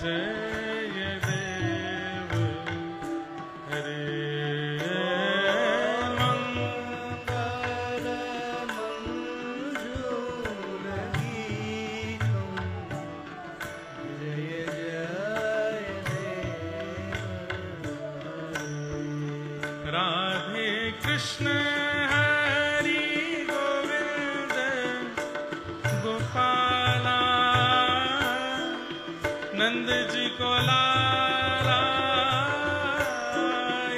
जय देव हरे मंगल मंजूर गीतम जय जय देव राधे कृष्ण नंद जी को लाला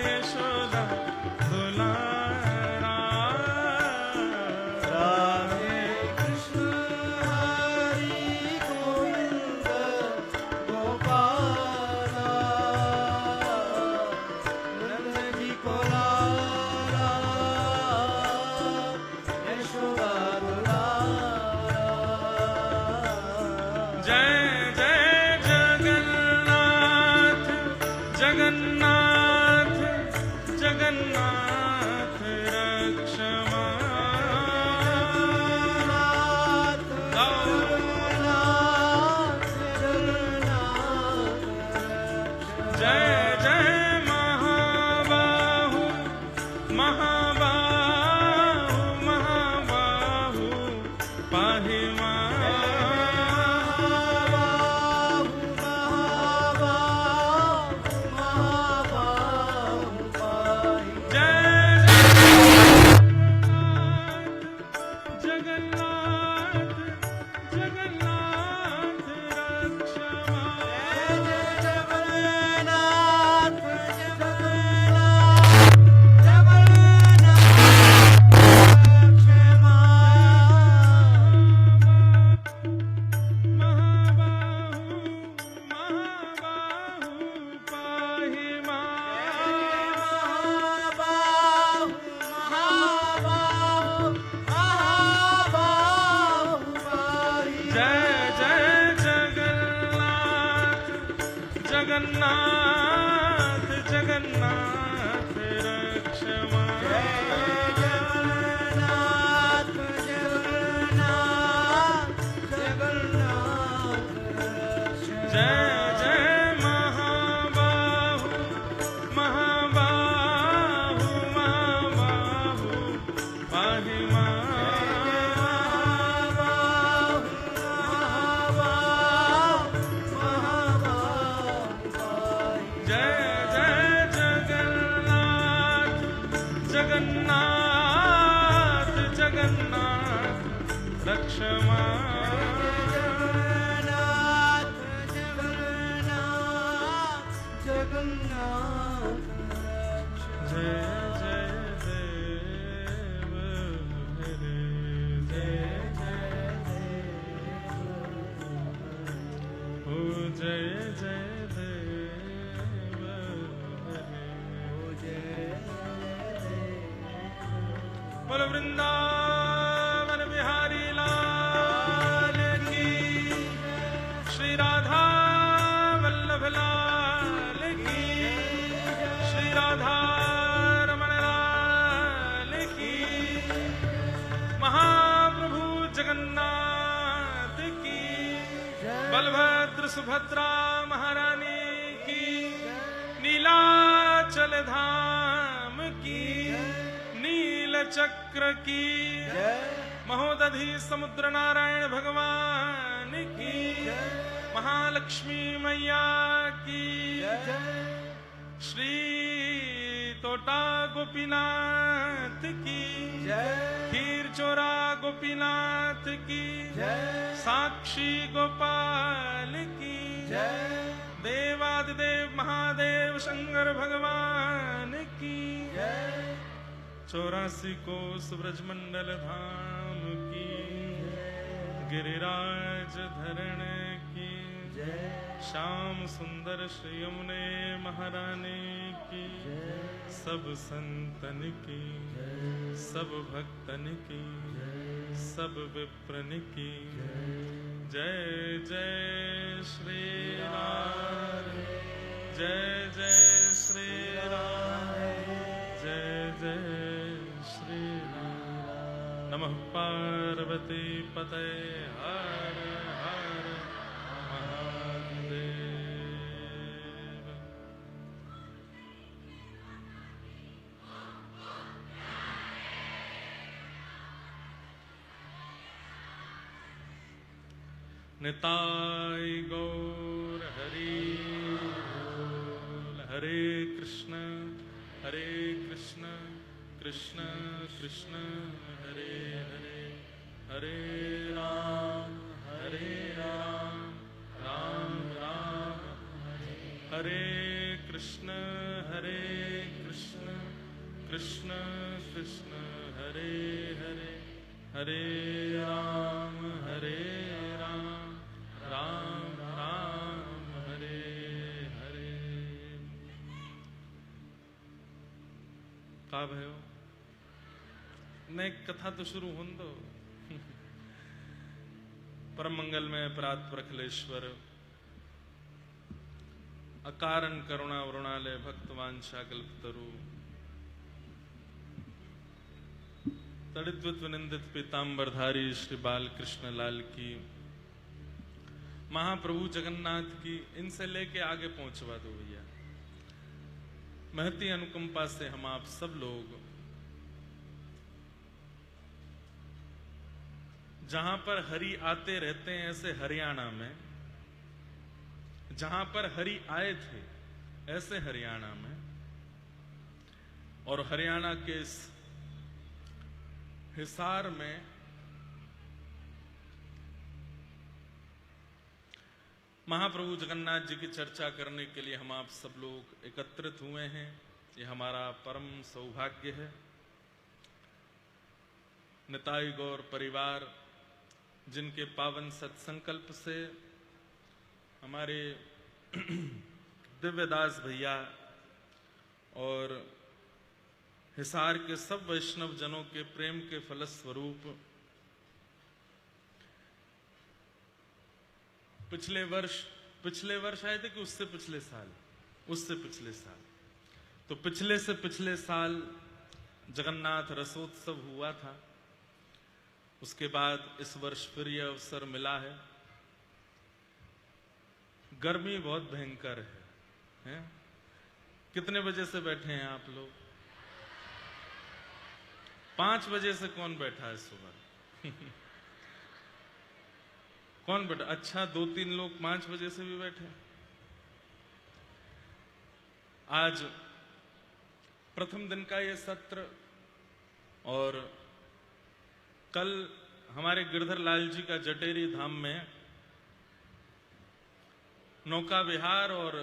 यशोदा दुलारा राधे कृष्ण हरि गोविंद गोपाला नंद जी को लाला यशोदा दुलारा जय जगन्नाथ जगन्नाथ रक्षमा जय जय महाबाहु महाबाहु महाबाहु पाहि मां जगन्नाथ जगन्नाथ रक्षमा जगन्नाथ जगन्नाथ जगन्नाथ जय जय महाबाहु महाबाहु महाबाहु पाहि मां जगन्नाथ जगन्नाथ रक्षमा जगन्नाथ जगन्नाथ जगन्नाथ जय जय देव हरे जय जय देव ओ जय जय देव हरे ओ जय बोल वृंदावन बिहारी लाल की श्री राधा वल्लभ लाल की श्री राधा रमण लाल की महाप्रभु जगन्नाथ की बलभद्र सुभद्रा महारानी की नीलाचल धाम की चक्र की महोदधि समुद्र नारायण भगवान की महालक्ष्मी मैया की श्री तोटा गोपीनाथ की खीर चोरा गोपीनाथ की साक्षी गोपाल की देवादिदेव महादेव शंकर भगवान की 84 कोस ब्रजमंडल धाम की गिरिराज धरण की श्याम सुंदर श्री यमुने महारानी की सब संतन की सब भक्तन की सब विप्रन की जय जय श्री राम जय जय श्री राम जय जय श्री राम नमः पार्वती पतये हर हर महादेव निताय गौर हरि बोल। हरे कृष्ण कृष्ण कृष्ण हरे हरे, हरे राम राम राम हरे कृष्ण कृष्ण कृष्ण हरे हरे, हरे राम राम राम हरे हरे। का भयो ने कथा तो शुरू होन दो। परम मंगल में प्रात प्रखलेश्वर अकारण करुणा वरुणालय भक्तवांछा कल्पतरु तड़िद्वत विनिंदित पीतांबरधारी श्री बालकृष्ण लाल की, महाप्रभु जगन्नाथ की, इनसे लेके आगे पहुंचवा दो भैया। महती अनुकंपा से हम आप सब लोग जहां पर हरि आते रहते हैं, ऐसे हरियाणा में, जहां पर हरि आए थे ऐसे हरियाणा में, और हरियाणा के इस हिसार में महाप्रभु जगन्नाथ जी की चर्चा करने के लिए हम आप सब लोग एकत्रित हुए हैं। ये हमारा परम सौभाग्य है। निताई गौर परिवार जिनके पावन सत्संकल्प से हमारे दिव्यदास भैया और हिसार के सब वैष्णव जनों के प्रेम के फलस्वरूप पिछले वर्ष आए थे कि उससे पिछले साल, तो पिछले से पिछले साल जगन्नाथ रसोत्सव हुआ था। उसके बाद इस वर्ष फिर यह अवसर मिला है। गर्मी बहुत भयंकर है? कितने बजे से बैठे हैं आप लोग? 5 बजे से कौन बैठा है सुबह? कौन बैठा? अच्छा, 2-3 लोग 5 बजे से भी बैठे। आज प्रथम दिन का यह सत्र, और कल हमारे गिरधर लाल जी का जटेरी धाम में नौका विहार और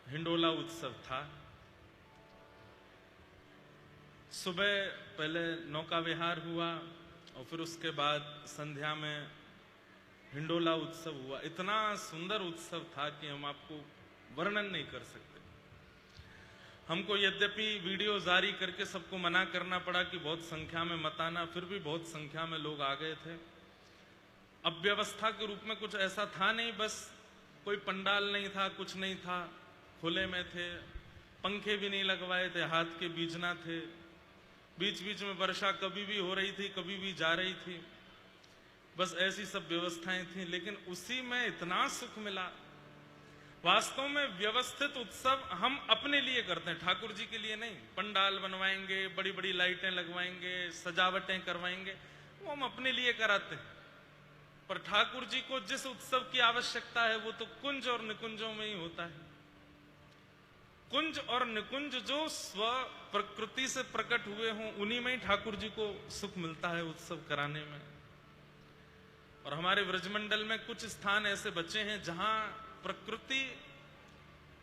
हिंडोला उत्सव था। सुबह पहले नौका विहार हुआ और फिर उसके बाद संध्या में हिंडोला उत्सव हुआ। इतना सुंदर उत्सव था कि हम आपको वर्णन नहीं कर सकते। हमको यद्यपि वीडियो जारी करके सबको मना करना पड़ा कि बहुत संख्या में मत आना, फिर भी बहुत संख्या में लोग आ गए थे। अब व्यवस्था के रूप में कुछ ऐसा था नहीं, बस कोई पंडाल नहीं था, कुछ नहीं था, खुले में थे, पंखे भी नहीं लगवाए थे, हाथ के बीजना थे, बीच बीच में वर्षा कभी भी हो रही थी, कभी भी जा रही थी, बस ऐसी सब व्यवस्थाएं थी। लेकिन उसी में इतना सुख मिला। वास्तव में व्यवस्थित उत्सव हम अपने लिए करते हैं, ठाकुर जी के लिए नहीं। पंडाल बनवाएंगे, बड़ी बड़ी लाइटें लगवाएंगे, सजावटें करवाएंगे, वो हम अपने लिए कराते हैं। पर ठाकुर जी को जिस उत्सव की आवश्यकता है वो तो कुंज और निकुंजों में ही होता है। कुंज और निकुंज जो स्व प्रकृति से प्रकट हुए हों, उन्हीं में ही ठाकुर जी को सुख मिलता है उत्सव कराने में। और हमारे ब्रजमंडल में कुछ स्थान ऐसे बचे हैं जहां प्रकृति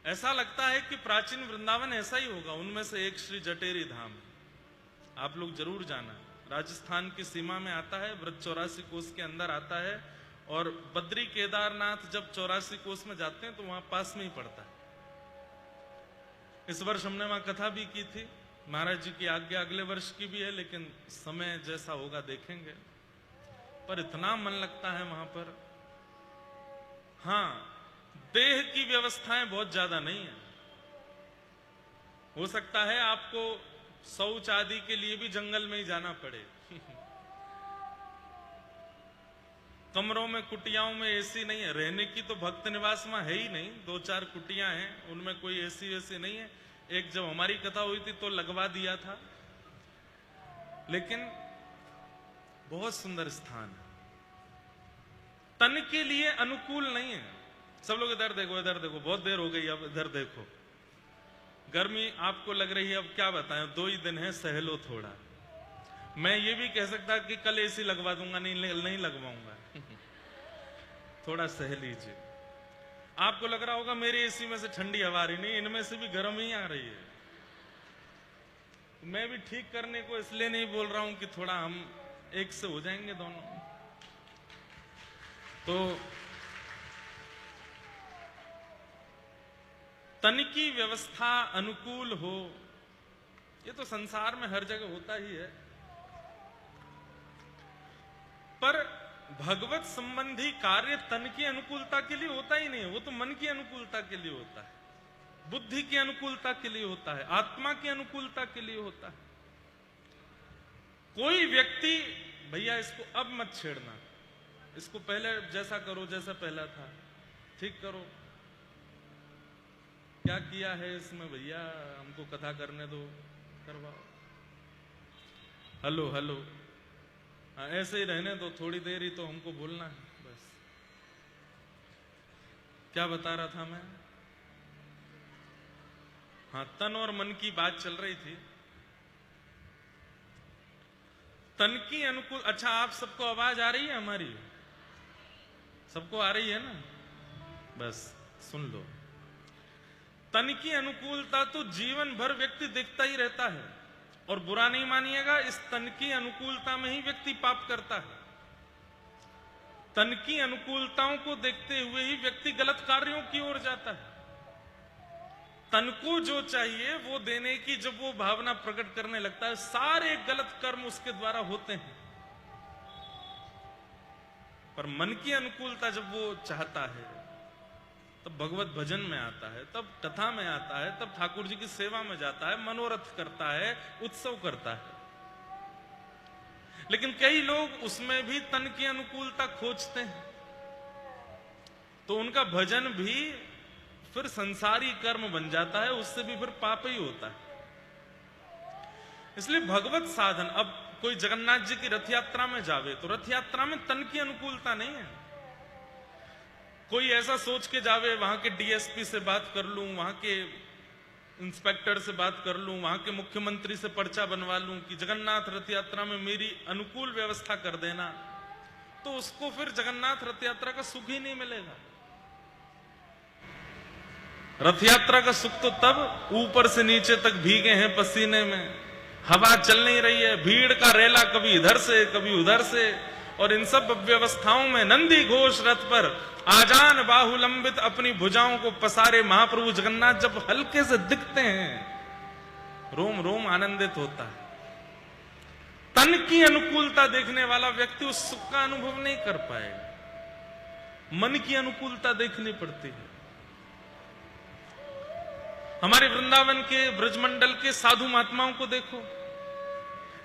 ऐसा लगता है कि प्राचीन वृंदावन ऐसा ही होगा। उनमें से एक श्री जटेरी धाम, आप लोग जरूर जाना। राजस्थान की सीमा में आता है, व्रज 84 कोस के अंदर आता है, और बद्री केदारनाथ जब 84 कोस में जाते हैं तो वहां पास में ही पड़ता है। इस वर्ष हमने वहां कथा भी की थी। महाराज जी की आज्ञा अगले वर्ष की भी है, लेकिन समय जैसा होगा देखेंगे। पर इतना मन लगता है वहां पर। हाँ, देह की व्यवस्थाएं बहुत ज्यादा नहीं है। हो सकता है आपको शौच आदि के लिए भी जंगल में ही जाना पड़े। कमरों में, कुटियाओं में एसी नहीं है। रहने की तो भक्त निवास में है ही नहीं, 2-4 कुटियां हैं, उनमें कोई एसी वैसी नहीं है। एक जब हमारी कथा हुई थी तो लगवा दिया था, लेकिन बहुत सुंदर स्थान है। तन के लिए अनुकूल नहीं है। सब लोग इधर देखो, बहुत देर हो गई, अब इधर देखो। गर्मी आपको लग रही है, अब क्या बताएं, 2 ही दिन है, सह लो थोड़ा। मैं ये भी कह सकता कि कल एसी लगवा दूंगा, नहीं लगवाऊंगा। थोड़ा सह लीजिए। आपको लग रहा होगा मेरे एसी में से ठंडी हवा आ रही, नहीं, इनमें से भी गर्म ही आ रही है। मैं भी ठीक करने को इसलिए नहीं बोल रहा हूं कि थोड़ा हम एक से हो जाएंगे दोनों। तो तन की व्यवस्था अनुकूल हो, ये तो संसार में हर जगह होता ही है, पर भगवत संबंधी कार्य तन की अनुकूलता के लिए होता ही नहीं है। वो तो मन की अनुकूलता के लिए होता है, बुद्धि की अनुकूलता के लिए होता है, आत्मा की अनुकूलता के लिए होता है। कोई व्यक्ति, भैया इसको अब मत छेड़ना, इसको पहले जैसा करो जैसा पहला था, ठीक करो, क्या किया है इसमें भैया, हमको कथा करने दो, करवाओ, हेलो हेलो, हाँ ऐसे ही रहने दो, थोड़ी देर ही तो हमको बोलना है बस। क्या बता रहा था मैं? हाँ, तन और मन की बात चल रही थी। तन की अनुकूल, अच्छा आप सबको आवाज आ रही है हमारी? सबको आ रही है ना? बस सुन लो। तन की अनुकूलता तो जीवन भर व्यक्ति देखता ही रहता है, और बुरा नहीं मानिएगा, इस तन की अनुकूलता में ही व्यक्ति पाप करता है। तन की अनुकूलताओं को देखते हुए ही व्यक्ति गलत कार्यों की ओर जाता है। तन को जो चाहिए वो देने की जब वो भावना प्रकट करने लगता है, सारे गलत कर्म उसके द्वारा होते हैं। पर मन की अनुकूलता जब वो चाहता है, तब भगवत भजन में आता है, तब कथा में आता है, तब ठाकुर जी की सेवा में जाता है, मनोरथ करता है, उत्सव करता है। लेकिन कई लोग उसमें भी तन की अनुकूलता खोजते हैं, तो उनका भजन भी फिर संसारी कर्म बन जाता है, उससे भी फिर पाप ही होता है। इसलिए भगवत साधन, अब कोई जगन्नाथ जी की रथ यात्रा में जावे तो रथ यात्रा में तन की अनुकूलता नहीं है। कोई ऐसा सोच के जावे, वहां के डीएसपी से बात कर लूं, वहां के इंस्पेक्टर से बात कर लूं, वहां के मुख्यमंत्री से पर्चा बनवा लूं कि जगन्नाथ रथ यात्रा में मेरी अनुकूल व्यवस्था कर देना, तो उसको फिर जगन्नाथ रथ यात्रा का सुख ही नहीं मिलेगा। रथ यात्रा का सुख तो तब, ऊपर से नीचे तक भीगे हैं पसीने में, हवा चल नहीं रही है, भीड़ का रेला कभी इधर से कभी उधर से, और इन सब व्यवस्थाओं में नंदी घोष रथ पर आजान बाहुलंबित अपनी भुजाओं को पसारे महाप्रभु जगन्नाथ जब हल्के से दिखते हैं, रोम रोम आनंदित होता है। तन की अनुकूलता देखने वाला व्यक्ति उस सुख का अनुभव नहीं कर पाएगा, मन की अनुकूलता देखनी पड़ती है। हमारे वृंदावन के ब्रजमंडल के साधु महात्माओं को देखो,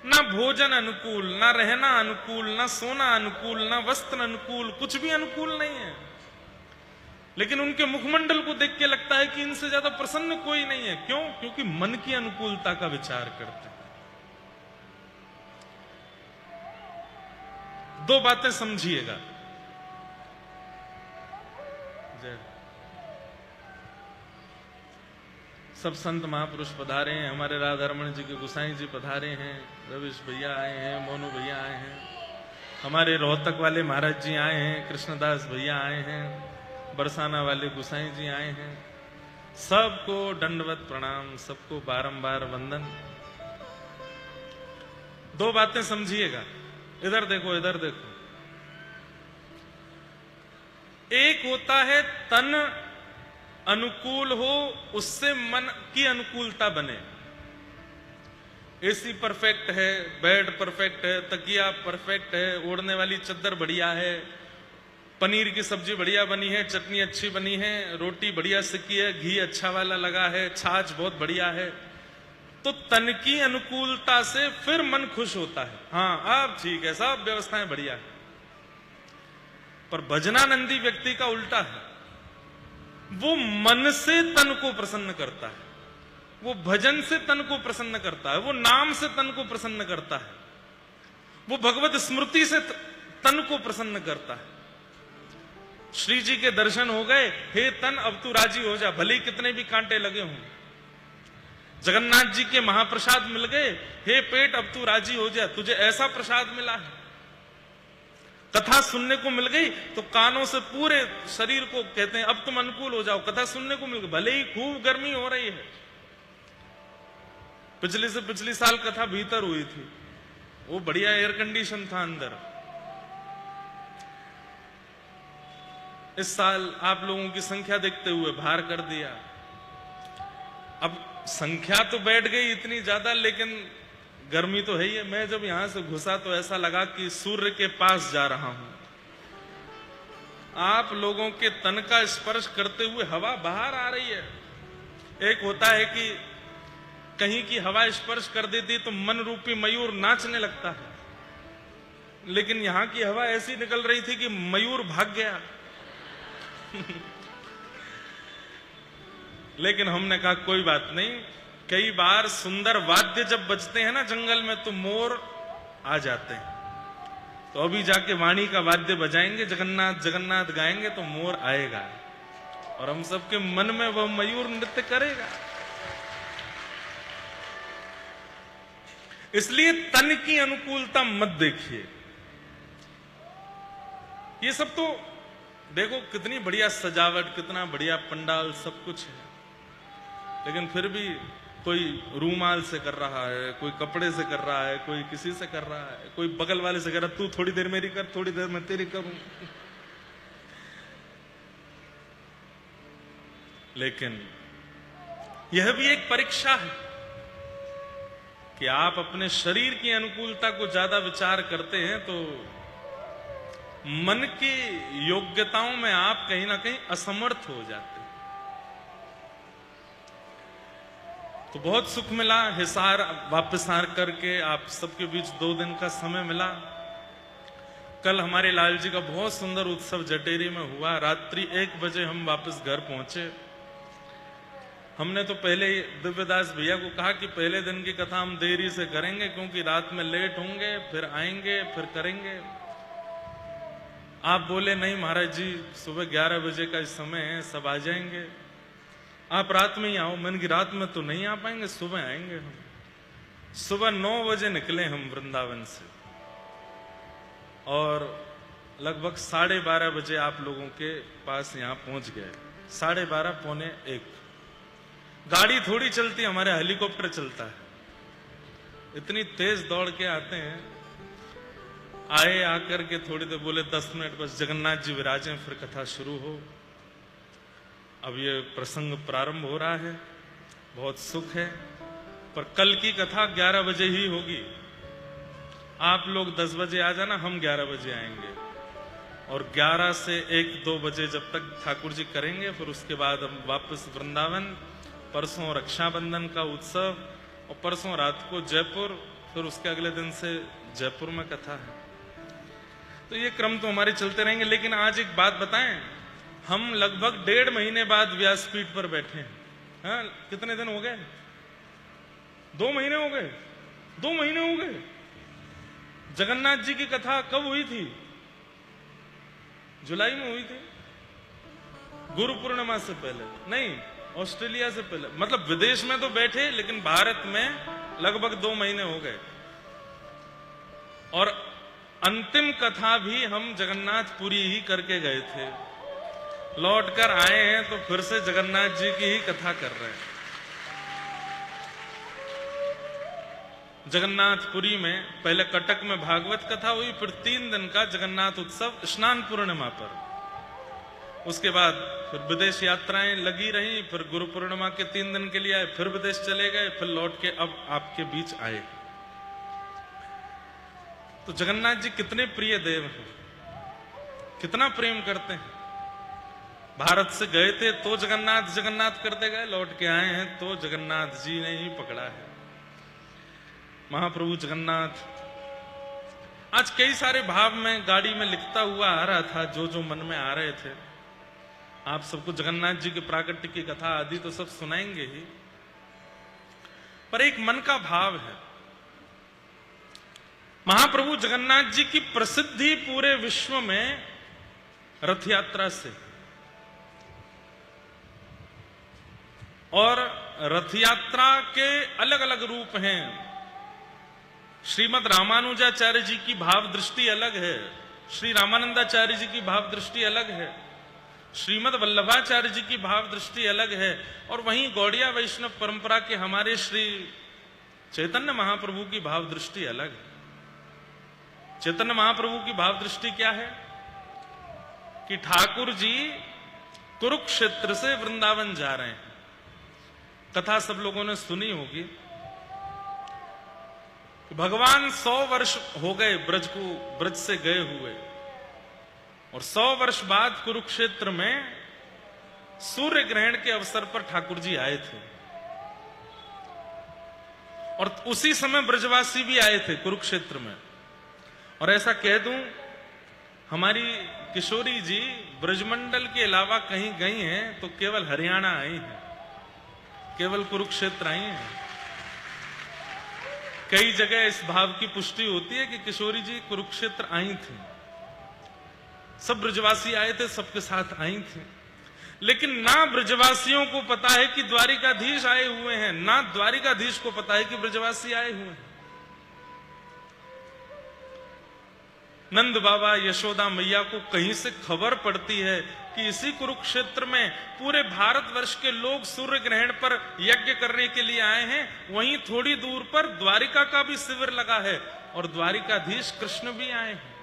ना भोजन अनुकूल, ना रहना अनुकूल, ना सोना अनुकूल, ना वस्त्र अनुकूल, कुछ भी अनुकूल नहीं है। लेकिन उनके मुखमंडल को देख के लगता है कि इनसे ज्यादा प्रसन्न कोई नहीं है। क्यों? क्योंकि मन की अनुकूलता का विचार करते हैं। दो बातें समझिएगा। जय। सब संत महापुरुष पधारे हैं, हमारे राधारमण जी के गोसाई जी पधारे हैं, रविश भैया आए हैं, मोनू भैया आए हैं, हमारे रोहतक वाले महाराज जी आए हैं, कृष्णदास भैया आए हैं, बरसाना वाले गोसाई जी आए हैं। सबको दंडवत प्रणाम, सबको बारंबार वंदन। दो बातें समझिएगा, इधर देखो इधर देखो। एक होता है तन अनुकूल हो, उससे मन की अनुकूलता बने। एसी परफेक्ट है, बेड परफेक्ट है, तकिया परफेक्ट है, ओढ़ने वाली चद्दर बढ़िया है, पनीर की सब्जी बढ़िया बनी है, चटनी अच्छी बनी है, रोटी बढ़िया सिकी है, घी अच्छा वाला लगा है, छाछ बहुत बढ़िया है, तो तन की अनुकूलता से फिर मन खुश होता है। हाँ अब ठीक है, सब व्यवस्थाएं बढ़िया है। पर भजनानंदी व्यक्ति का उल्टा है, वो मन से तन को प्रसन्न करता है, वो भजन से तन को प्रसन्न करता है, वो नाम से तन को प्रसन्न करता है, वो भगवत स्मृति से तन को प्रसन्न करता है। श्री जी के दर्शन हो गए, हे तन अब तू राजी हो जा, भले ही कितने भी कांटे लगे हों। जगन्नाथ जी के महाप्रसाद मिल गए, हे पेट अब तू राजी हो जा, तुझे ऐसा प्रसाद मिला है। कथा सुनने को मिल गई तो कानों से पूरे शरीर को कहते हैं अब तुम अनुकूल हो जाओ, कथा सुनने को मिल गई, भले ही खूब गर्मी हो रही है। पिछले से पिछली साल कथा भीतर हुई थी, वो बढ़िया एयर कंडीशन था अंदर। इस साल आप लोगों की संख्या देखते हुए बाहर कर दिया। अब संख्या तो बैठ गई इतनी ज्यादा, लेकिन गर्मी तो है ही है। मैं जब यहां से घुसा तो ऐसा लगा कि सूर्य के पास जा रहा हूं। आप लोगों के तन का स्पर्श करते हुए हवा बाहर आ रही है। एक होता है कि कहीं की हवा स्पर्श कर देती तो मन रूपी मयूर नाचने लगता है, लेकिन यहां की हवा ऐसी निकल रही थी कि मयूर भाग गया। लेकिन हमने कहा कोई बात नहीं, कई बार सुंदर वाद्य जब बजते हैं ना जंगल में तो मोर आ जाते हैं। तो अभी जाके वाणी का वाद्य बजाएंगे, जगन्नाथ जगन्नाथ गाएंगे तो मोर आएगा और हम सबके मन में वह मयूर नृत्य करेगा। इसलिए तन की अनुकूलता मत देखिए। ये सब तो देखो कितनी बढ़िया सजावट, कितना बढ़िया पंडाल, सब कुछ है, लेकिन फिर भी कोई रूमाल से कर रहा है, कोई कपड़े से कर रहा है, कोई किसी से कर रहा है, कोई बगल वाले से कर रहा है, तू थोड़ी देर मेरी कर, थोड़ी देर मैं तेरी करूं। लेकिन यह भी एक परीक्षा है कि आप अपने शरीर की अनुकूलता को ज्यादा विचार करते हैं तो मन की योग्यताओं में आप कहीं ना कहीं असमर्थ हो जाते हैं। तो बहुत सुख मिला हिसार वापस आ करके, आप सबके बीच 2 दिन का समय मिला। कल हमारे लाल जी का बहुत सुंदर उत्सव जटेरी में हुआ। रात्रि 1 बजे हम वापस घर पहुंचे। हमने तो पहले दिव्यदास भैया को कहा कि पहले दिन की कथा हम देरी से करेंगे क्योंकि रात में लेट होंगे, फिर आएंगे, फिर करेंगे। आप बोले नहीं महाराज जी, सुबह 11 बजे का इस समय है, सब आ जाएंगे, आप रात में ही आओ। मैंने कि रात में तो नहीं आ पाएंगे, सुबह आएंगे हम। सुबह 9 बजे निकले हम वृंदावन से और लगभग 12:30 बजे आप लोगों के पास यहाँ पहुंच गए। 12:30 पौने 1। गाड़ी थोड़ी चलती, हमारे हेलीकॉप्टर चलता है। इतनी तेज दौड़ के आते हैं। आए, आकर के थोड़ी देर बोले 10 मिनट बस जगन्नाथ जी विराजें, फिर कथा शुरू हो। अब ये प्रसंग प्रारंभ हो रहा है, बहुत सुख है। पर कल की कथा 11 बजे ही होगी। आप लोग 10 बजे आ जाना, हम 11 बजे आएंगे और 11 से 1-2 बजे जब तक ठाकुर जी करेंगे, फिर उसके बाद हम वापस वृंदावन। परसों रक्षाबंधन का उत्सव और परसों रात को जयपुर, फिर उसके अगले दिन से जयपुर में कथा है। तो ये क्रम तो हमारे चलते रहेंगे। लेकिन आज एक बात बताएं, हम लगभग 1.5 महीने बाद व्यासपीठ पर बैठे हैं। हाँ, कितने दिन हो गए? 2 महीने हो गए। 2 महीने हो गए। जगन्नाथ जी की कथा कब हुई थी? जुलाई में हुई थी, गुरु पूर्णिमा से पहले। नहीं, ऑस्ट्रेलिया से पहले। मतलब विदेश में तो बैठे, लेकिन भारत में लगभग 2 महीने हो गए। और अंतिम कथा भी हम जगन्नाथपुरी ही करके गए थे। लौट कर आए हैं तो फिर से जगन्नाथ जी की ही कथा कर रहे हैं। जगन्नाथपुरी में पहले कटक में भागवत कथा हुई, फिर 3 दिन का जगन्नाथ उत्सव स्नान पूर्णिमा पर। उसके बाद फिर विदेश यात्राएं लगी रही, फिर गुरु पूर्णिमा के 3 दिन के लिए आए, फिर विदेश चले गए, फिर लौट के अब आपके बीच आए। तो जगन्नाथ जी कितने प्रिय देव हैं, कितना प्रेम करते हैं। भारत से गए थे तो जगन्नाथ जगन्नाथ करते गए, लौट के आए हैं तो जगन्नाथ जी ने ही पकड़ा है। महाप्रभु जगन्नाथ। आज कई सारे भाव में गाड़ी में लिखता हुआ आ रहा था, जो जो मन में आ रहे थे। आप सबको जगन्नाथ जी के प्राकट्य की कथा आदि तो सब सुनाएंगे ही, पर एक मन का भाव है। महाप्रभु जगन्नाथ जी की प्रसिद्धि पूरे विश्व में रथ यात्रा से। और रथ यात्रा के अलग अलग रूप हैं। श्रीमद् रामानुजाचार्य जी की भाव दृष्टि अलग है, श्री रामानंदाचार्य जी की भाव दृष्टि अलग है, श्रीमद् वल्लभाचार्य जी की भाव दृष्टि अलग है, और वहीं गौड़िया वैष्णव परंपरा के हमारे श्री चैतन्य महाप्रभु की भाव दृष्टि अलग है। चैतन्य महाप्रभु की भाव दृष्टि क्या है कि ठाकुर जी कुरुक्षेत्र से वृंदावन जा रहे हैं। कथा सब लोगों ने सुनी होगी। भगवान 100 वर्ष हो गए ब्रज से गए हुए, और 100 वर्ष बाद कुरुक्षेत्र में सूर्य ग्रहण के अवसर पर ठाकुर जी आए थे, और उसी समय ब्रजवासी भी आए थे कुरुक्षेत्र में। और ऐसा कह दूं, हमारी किशोरी जी ब्रजमंडल के अलावा कहीं गई हैं तो केवल हरियाणा आई हैं, केवल कुरुक्षेत्र आई हैं। कई जगह इस भाव की पुष्टि होती है कि किशोरी जी कुरुक्षेत्र आई थी, सब ब्रजवासी आए थे, सबके साथ आई थी। लेकिन ना ब्रजवासियों को पता है कि द्वारिकाधीश आए हुए हैं, ना द्वारिकाधीश को पता है कि ब्रजवासी आए हुए हैं। नंद बाबा यशोदा मैया को कहीं से खबर पड़ती है कि इसी कुरुक्षेत्र में पूरे भारतवर्ष के लोग सूर्य ग्रहण पर यज्ञ करने के लिए आए हैं। वहीं थोड़ी दूर पर द्वारिका का भी शिविर लगा है, और द्वारिकाधीश कृष्ण भी आए हैं।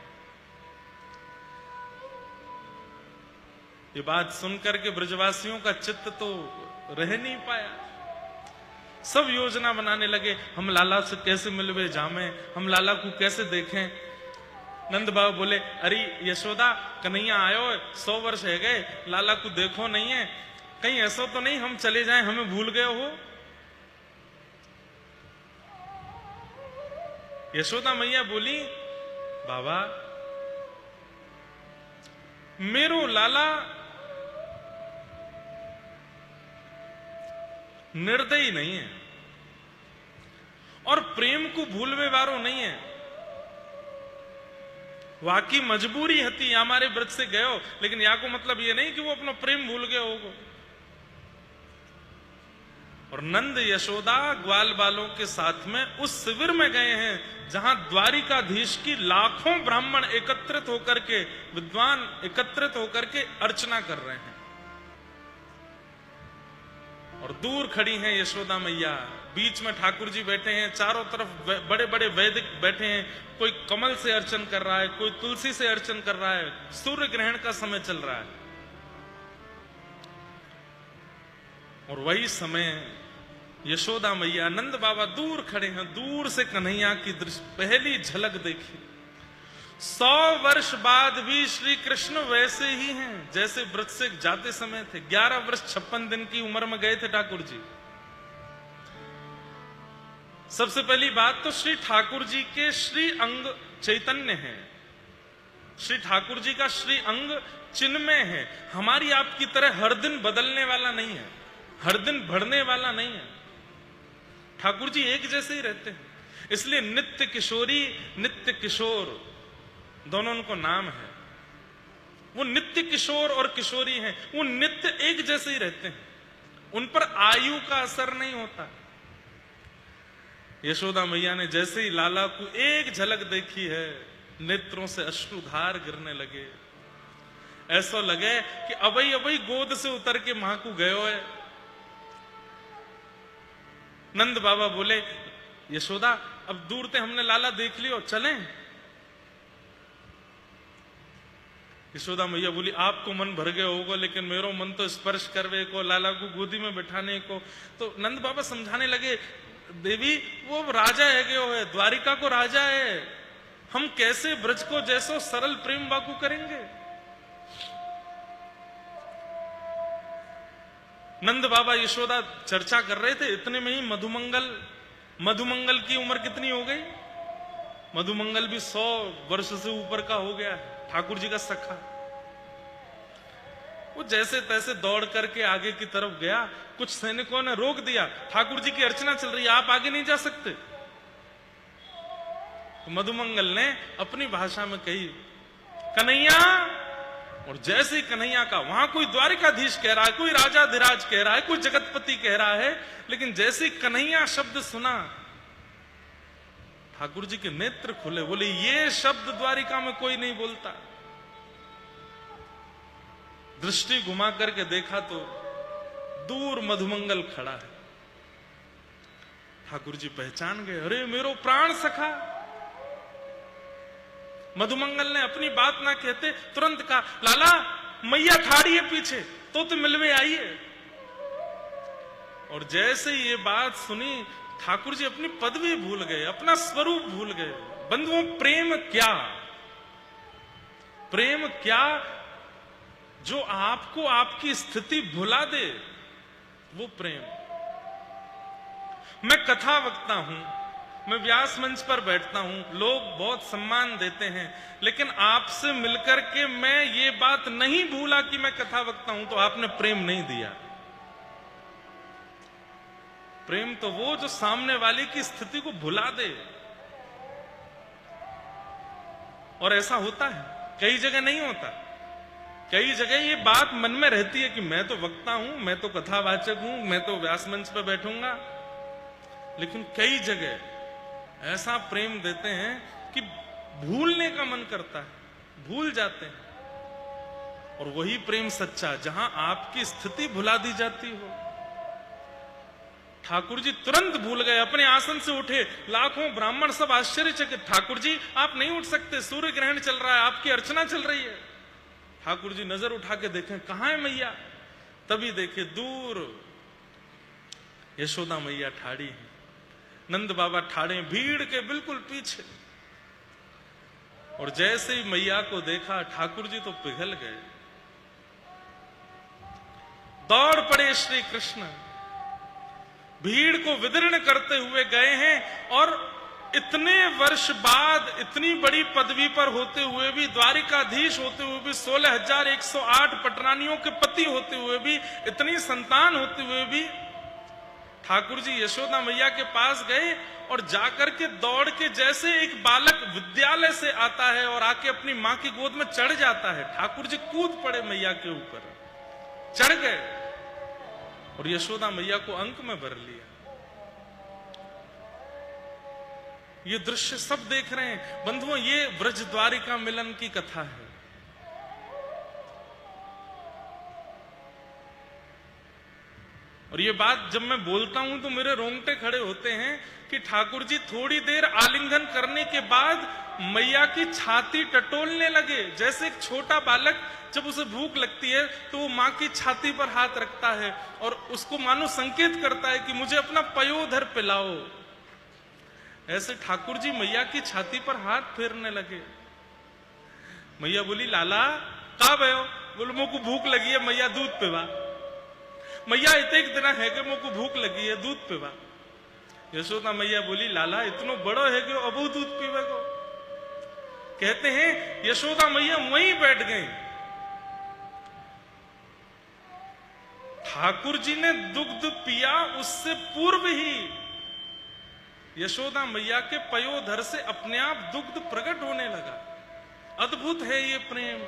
ये बात सुनकर के ब्रजवासियों का चित्त तो रह नहीं पाया। सब योजना बनाने लगे, हम लाला से कैसे मिलवे जामे, हम लाला को कैसे देखें। नंद बाबा बोले, अरे यशोदा, कन्हैया आयो, 100 वर्ष है गए, लाला को देखो नहीं है, कहीं ऐसा तो नहीं हम चले जाएं, हमें भूल गए हो। यशोदा मैया बोली, बाबा मेरो लाला निर्दयी नहीं है, और प्रेम को भूलवे वारो नहीं है। वाकई मजबूरी हती, हमारे व्रत से गयो, लेकिन या को मतलब ये नहीं कि वो अपना प्रेम भूल गए होगो। और नंद यशोदा ग्वाल बालों के साथ में उस शिविर में गए हैं जहां द्वारिकाधीश की लाखों ब्राह्मण एकत्रित होकर के, विद्वान एकत्रित होकर के अर्चना कर रहे हैं। और दूर खड़ी हैं यशोदा मैया, बीच में ठाकुर जी बैठे हैं, चारों तरफ बड़े बड़े वैदिक बैठे हैं। कोई कमल से अर्चन कर रहा है, कोई तुलसी से अर्चन कर रहा है। सूर्य ग्रहण का समय चल रहा है, और वही समय यशोदा मैया, नंद बाबा दूर खड़े हैं। दूर से कन्हैया की दृश्य पहली झलक देखी। 100 वर्ष बाद भी श्री कृष्ण वैसे ही हैं जैसे व्रत से जाते समय थे। 11 वर्ष 56 दिन की उम्र में गए थे ठाकुर जी। सबसे पहली बात तो श्री ठाकुर जी के श्री अंग चैतन्य है, श्री ठाकुर जी का श्री अंग चिन्मय है। हमारी आपकी तरह हर दिन बदलने वाला नहीं है, हर दिन बढ़ने वाला नहीं है। ठाकुर जी एक जैसे ही रहते हैं, इसलिए नित्य किशोरी, नित्य किशोर दोनों उनको नाम है। वो नित्य किशोर और किशोरी हैं, वो नित्य एक जैसे ही रहते हैं, उन पर आयु का असर नहीं होता। यशोदा मैया ने जैसे ही लाला को एक झलक देखी है, नेत्रों से अश्रुधार गिरने लगे। ऐसा लगे कि अबई अबई गोद से उतर के मां को गयो है। नंद बाबा बोले, यशोदा अब दूर ते हमने लाला देख लियो, चलें? यशोदा मैया बोली, आपको मन भर गया होगा, लेकिन मेरो मन तो स्पर्श करवे को, लाला को गोदी में बैठाने को। तो नंद बाबा समझाने लगे, देवी वो राजा है गयो है, द्वारिका को राजा है, हम कैसे ब्रज को जैसो सरल प्रेम वाकू करेंगे। नंद बाबा यशोदा चर्चा कर रहे थे, इतने में ही मधुमंगल की उम्र कितनी हो गई? मधुमंगल भी 100 वर्ष से ऊपर का हो गया है, ठाकुर जी का सखा। वो जैसे तैसे दौड़ करके आगे की तरफ गया, कुछ सैनिकों ने रोक दिया, ठाकुर जी की अर्चना चल रही है, आप आगे नहीं जा सकते। तो मधुमंगल ने अपनी भाषा में कही, कन्हैया और जैसे ही कन्हैया का, वहां कोई द्वारिकाधीश कह रहा है, कोई राजाधिराज कह रहा है, कोई जगतपति कह रहा है, लेकिन जैसे ही कन्हैया शब्द सुना, ठाकुर जी के नेत्र खुले, बोले ये शब्द द्वारिका में कोई नहीं बोलता। दृष्टि घुमा करके देखा तो दूर मधुमंगल खड़ा है। ठाकुर जी पहचान गए, अरे मेरो प्राण सखा। मधुमंगल ने अपनी बात ना कहते तुरंत कहा, लाला मैया ठाड़ी है पीछे, तो मिलवे आइए। और जैसे ये बात सुनी, ठाकुर जी अपनी पदवी भूल गए, अपना स्वरूप भूल गए। बंधुओं, प्रेम क्या, प्रेम क्या जो आपको आपकी स्थिति भुला दे, वो प्रेम। मैं कथा वक्ता हूं, मैं व्यास मंच पर बैठता हूं, लोग बहुत सम्मान देते हैं, लेकिन आपसे मिलकर के मैं ये बात नहीं भूला कि मैं कथा वक्ता हूं, तो आपने प्रेम नहीं दिया। प्रेम तो वो जो सामने वाले की स्थिति को भुला दे। और ऐसा होता है, कई जगह नहीं होता। कई जगह ये बात मन में रहती है कि मैं तो वक्ता हूं, मैं तो कथावाचक हूं, मैं तो व्यास मंच पर बैठूंगा, लेकिन कई जगह ऐसा प्रेम देते हैं कि भूलने का मन करता है, भूल जाते हैं। और वही प्रेम सच्चा, जहां आपकी स्थिति भुला दी जाती हो। ठाकुर जी तुरंत भूल गए, अपने आसन से उठे। लाखों ब्राह्मण सब आश्चर्यचकित, ठाकुर जी आप नहीं उठ सकते, सूर्य ग्रहण चल रहा है, आपकी अर्चना चल रही है। ठाकुर जी नजर उठा के देखें, कहां है मैया? तभी देखे दूर यशोदा मैया ठाड़ी है, नंद बाबा ठाड़े, भीड़ के बिल्कुल पीछे। और जैसे ही मैया को देखा, ठाकुर जी तो पिघल गए, दौड़ पड़े श्री कृष्ण, भीड़ को विदीर्ण करते हुए गए हैं। और इतने वर्ष बाद, इतनी बड़ी पदवी पर होते हुए भी, द्वारिकाधीश होते हुए भी, 16,108 पटरानियों के पति होते हुए भी, इतनी संतान होते हुए भी, ठाकुर जी यशोदा मैया के पास गए और जाकर के दौड़ के, जैसे एक बालक विद्यालय से आता है और आके अपनी मां की गोद में चढ़ जाता है, ठाकुर जी कूद पड़े मैया के ऊपर, चढ़ गए और यशोदा मैया को अंक में भर लिया। ये दृश्य सब देख रहे हैं बंधुओं, ये ब्रज द्वारिका मिलन की कथा है। और ये बात जब मैं बोलता हूं तो मेरे रोंगटे खड़े होते हैं कि ठाकुर जी थोड़ी देर आलिंगन करने के बाद मैया की छाती टटोलने लगे। जैसे एक छोटा बालक जब उसे भूख लगती है तो वो मां की छाती पर हाथ रखता है और उसको मानो संकेत करता है कि मुझे अपना पयोधर पिलाओ। ऐसे ठाकुर जी मैया की छाती पर हाथ फेरने लगे। मैया बोली, लाला कहा भयो? बोले, मुझको भूख लगी है मैया, दूध पिवा। मैया इतने दिन है कि मुझको भूख लगी है, दूध पिवा। यशोदा मैया बोली, लाला इतनो बड़ो है कि अब दूध पीवे को? कहते हैं यशोदा मैया वहीं बैठ गई। ठाकुर जी ने दुग्ध पिया, उससे पूर्व ही यशोदा मैया के पयोधर से अपने आप दुग्ध प्रकट होने लगा। अद्भुत है ये प्रेम।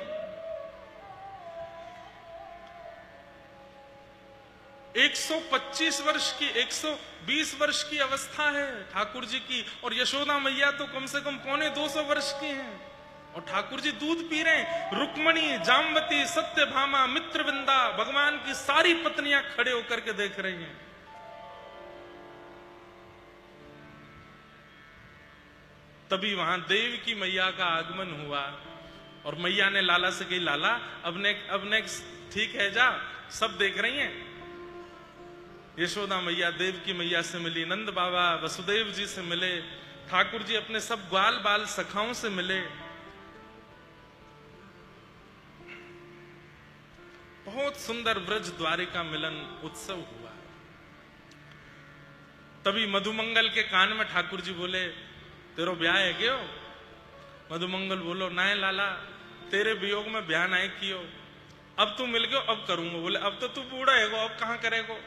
एक 125 वर्ष की, 120 वर्ष की अवस्था है ठाकुर जी की, और यशोदा मैया तो कम से कम 250 वर्ष की हैं। और ठाकुर जी दूध पी रहे हैं। रुक्मणी, जामवती, सत्यभामा, मित्रविंदा, भगवान की सारी पत्नियां खड़े होकर के देख रही हैं। तभी वहां देव की मैया का आगमन हुआ और मैया ने लाला से कही, लाला अब नेक्स्ट ठीक है, जा, सब देख रही हैं। यशोदा मैया देव की मैया से मिली, नंद बाबा वसुदेव जी से मिले, ठाकुर जी अपने सब ग्वाल बाल सखाओं से मिले। बहुत सुंदर ब्रज द्वारिका मिलन उत्सव हुआ। तभी मधुमंगल के कान में ठाकुर जी बोले, तेरो ब्याह है क्यों? मधुमंगल बोलो, ना लाला, तेरे वियोग में ब्याह नहीं कियो, अब तू मिल गयो, अब करूंगा। बोले, अब तो तू बूढ़ा है, अब कहां करेगो?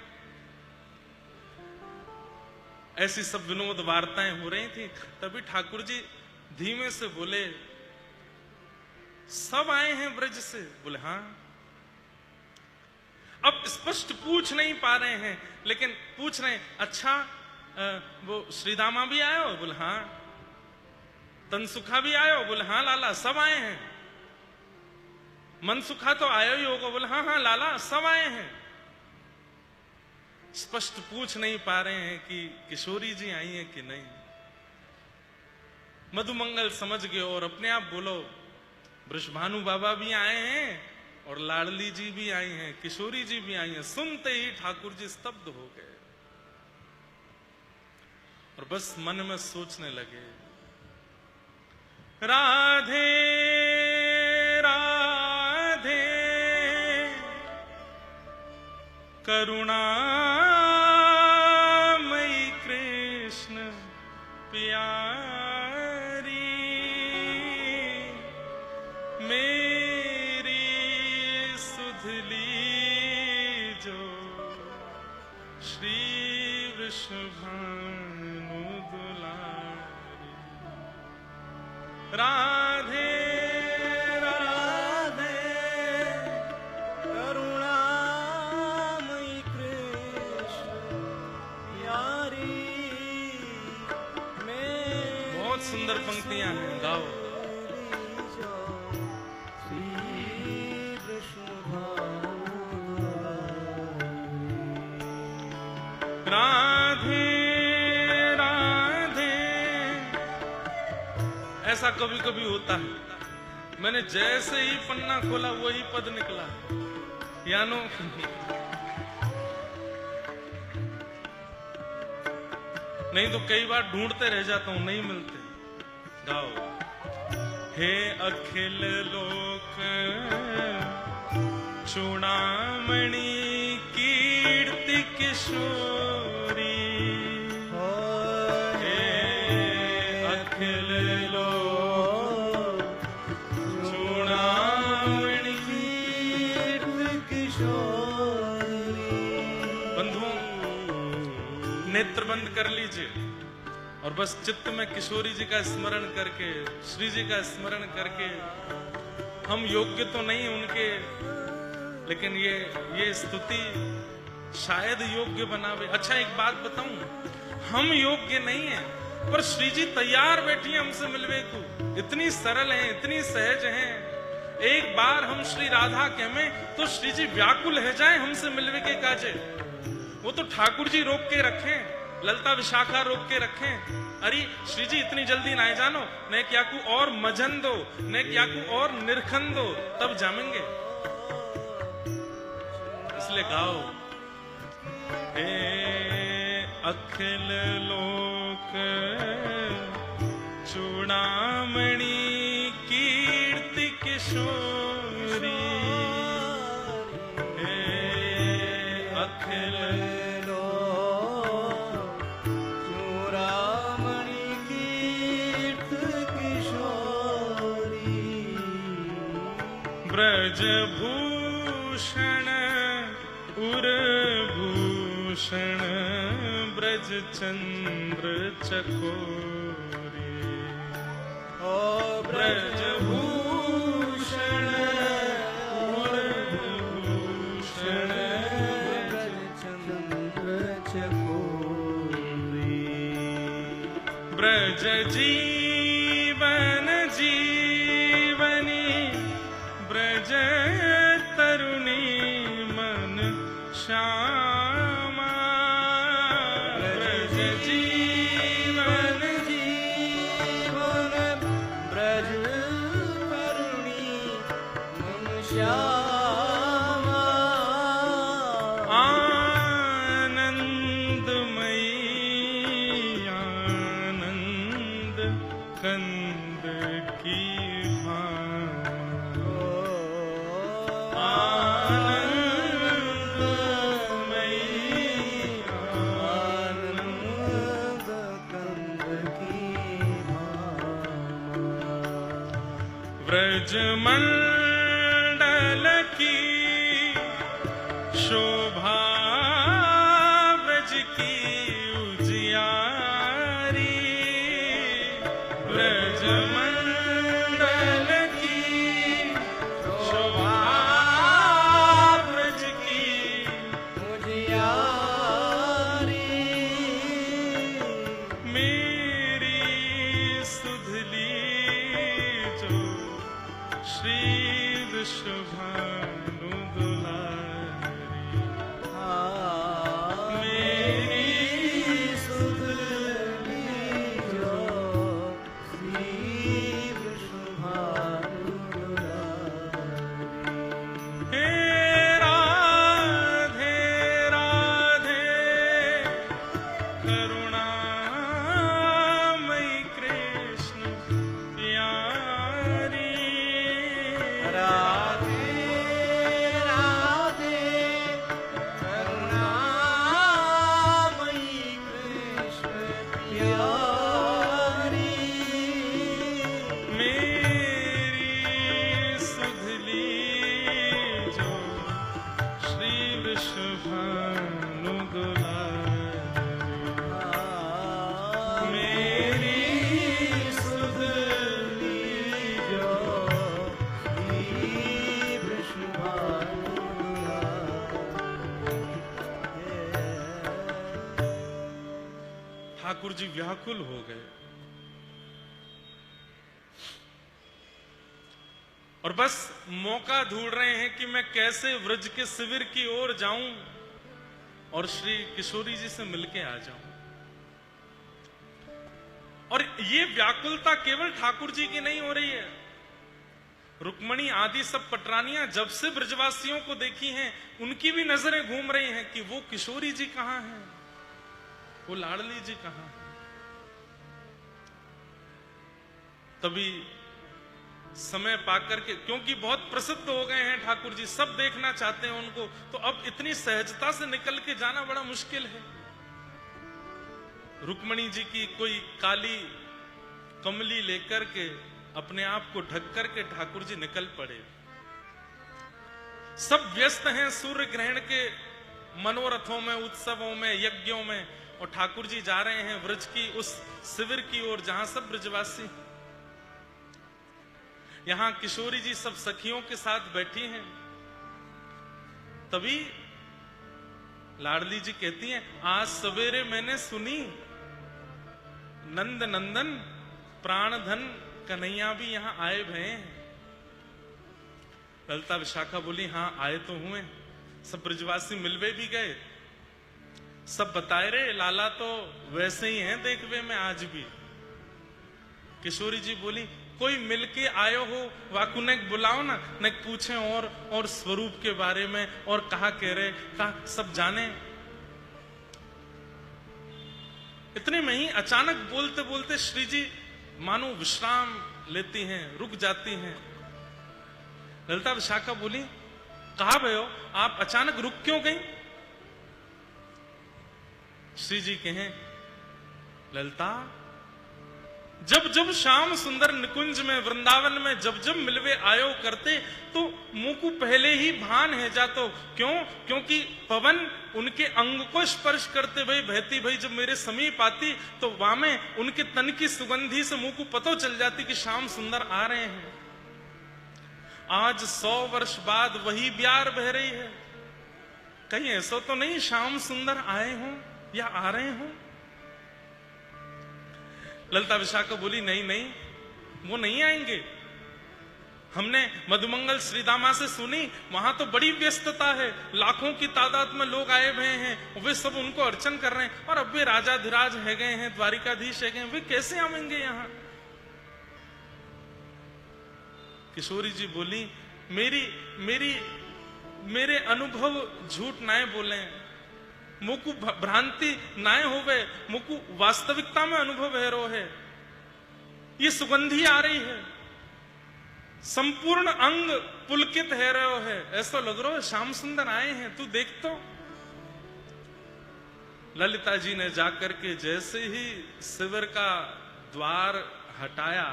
ऐसी सब विनोद वार्ताएं हो रही थी। तभी ठाकुर जी धीमे से बोले, सब आए हैं ब्रज से? बोले हाँ। अब स्पष्ट पूछ नहीं पा रहे हैं, लेकिन पूछ रहे हैं, अच्छा वो श्रीदामा भी आए हो? बोले हाँ। तनसुखा भी आए हो? बोले हाँ लाला सब आए हैं। मनसुखा तो आया ही होगा? बोले हाँ हाँ लाला सब आए हैं। स्पष्ट पूछ नहीं पा रहे हैं कि किशोरी जी आई हैं कि नहीं। मधुमंगल समझ गए और अपने आप बोलो, वृषभानु बाबा भी आए हैं और लाडली जी भी आई हैं, किशोरी जी भी आई हैं। सुनते ही ठाकुर जी स्तब्ध हो गए और बस मन में सोचने लगे, राधे राधे करुणामयी कृष्ण प्यारी, मेरी सुधली जो श्री वृषभानु दुलारी। राधे राधे करुणामयी कृष्ण प्यारी, बहुत सुंदर पंक्तियां हैं, गाओ। राधे राधे। ऐसा कभी कभी होता है, मैंने जैसे ही पन्ना खोला वही पद निकला, यानो नहीं तो कई बार ढूंढते रह जाता हूं, नहीं मिलते। गाओ। हे अखिल लोक चूड़ामणि कीर्ति किशोरी, हे अखिल लोक चूड़ामणि कीर्ति किशोरी। बंधुओं, नेत्र बंद कर लीजिए और बस चित्त में किशोरी जी का स्मरण करके, श्री जी का स्मरण करके, हम योग्य तो नहीं उनके, लेकिन ये स्तुति शायद योग्य बनावे। अच्छा एक बात बताऊं, हम योग्य नहीं हैं, पर श्री जी तैयार बैठी हैं हमसे मिलवे को। इतनी सरल हैं, इतनी सहज हैं। एक बार हम श्री राधा कहें तो श्री जी व्याकुल है जाए हमसे मिलवे के काजे। वो तो ठाकुर जी रोक के रखें, ललता विशाखा रोक के रखें, अरे श्री जी इतनी जल्दी ना जानो, ने क्या को और मजन दो, ने क्या को और निरखन दो, तब जामेंगे। इसलिए गाओ, हे अखिल लोक चूड़ामणि कीर्ति किशोरी, हे अखिल ब्रजभूषण उरभूषण ब्रज चंद्र चकोरी, ओ ब्रजभूषण उरभूषण ब्रज चंद्र चकोरी। ब्रज जीवन जीवनी ब्रज तरुणी मन श्यामा, ब्रज जीवन जीवन ब्रज तरुणी मन श्यामा। आनंदमयी आनंद कंद की ब्रजमंडल की शोभा ब्रज की उजियारी, ब्रजमंडल की मानो दुलारी, मेरी सुध लीजो कृष्ण ठाकुर जी व्याकुल हो गए और बस मौका ढूंढ रहे हैं कि मैं कैसे व्रज के शिविर की ओर जाऊं और श्री किशोरी जी से मिलके आ जाऊं। और ये व्याकुलता केवल ठाकुर जी की नहीं हो रही है, रुक्मणी आदि सब पटरानियां जब से ब्रजवासियों को देखी हैं, उनकी भी नजरें घूम रही हैं कि वो किशोरी जी कहां हैं, वो लाडली जी कहां हैं। तभी समय पाकर के, क्योंकि बहुत प्रसिद्ध हो गए हैं ठाकुर जी, सब देखना चाहते हैं उनको, तो अब इतनी सहजता से निकल के जाना बड़ा मुश्किल है। रुक्मणी जी की कोई काली कमली लेकर के अपने आप को ढक करके ठाकुर जी निकल पड़े। सब व्यस्त हैं सूर्य ग्रहण के मनोरथों में, उत्सवों में, यज्ञों में, और ठाकुर जी जा रहे हैं व्रज की उस शिविर की ओर जहां सब ब्रजवासी। यहां किशोरी जी सब सखियों के साथ बैठी हैं। तभी लाडली जी कहती हैं, आज सवेरे मैंने सुनी नंद नंदन प्राणधन कन्हैया भी यहां आए भय हैं। ललिता विशाखा बोली, हां आए तो हुए, सब ब्रजवासी मिलवे भी गए, सब बताए रे लाला तो वैसे ही हैं देखवे में आज भी। किशोरी जी बोली, कोई मिलके आयो हो वाकु ने बुलाओ ना, न पूछे और स्वरूप के बारे में, और कहा कह रहे, कहा सब जाने। इतने में ही अचानक बोलते बोलते श्री जी मानो विश्राम लेती हैं, रुक जाती हैं। ललिता विशाखा बोली, कहा भयो आप अचानक रुक क्यों गई? श्री जी कहें, ललिता जब जब श्याम सुंदर निकुंज में वृंदावन में जब जब मिलवे आयो करते, तो मुंह को पहले ही भान है जातो। क्यों? क्योंकि पवन उनके अंग को स्पर्श करते हुए बहती भई जब मेरे समीप आती, तो वहां में उनके तन की सुगंधी से मुंह को पता चल जाती कि श्याम सुंदर आ रहे हैं। आज 100 वर्ष बाद वही ब्यार बह रही है। कहीं ऐसा तो नहीं श्याम सुंदर आए हों या आ रहे हों? ललिता विशाखा बोली, नहीं नहीं, वो नहीं आएंगे। हमने मधुमंगल श्रीदामा से सुनी, वहां तो बड़ी व्यस्तता है, लाखों की तादाद में लोग आए हुए हैं, वे सब उनको अर्चन कर रहे हैं, और अब वे राजाधिराज है गए हैं, द्वारिकाधीश है गए, वे कैसे आएंगे यहाँ? किशोरी जी बोली, मेरे अनुभव झूठ ना बोले, मुकु भ्रांति नाय होवे, मुकु वास्तविकता में अनुभव है रो है। ये सुगंधी आ रही है, संपूर्ण अंग पुलकित है रहो है, ऐसा लग रहा है श्याम सुंदर आए हैं, तू देख तो। ललिता जी ने जाकर के जैसे ही शिविर का द्वार हटाया,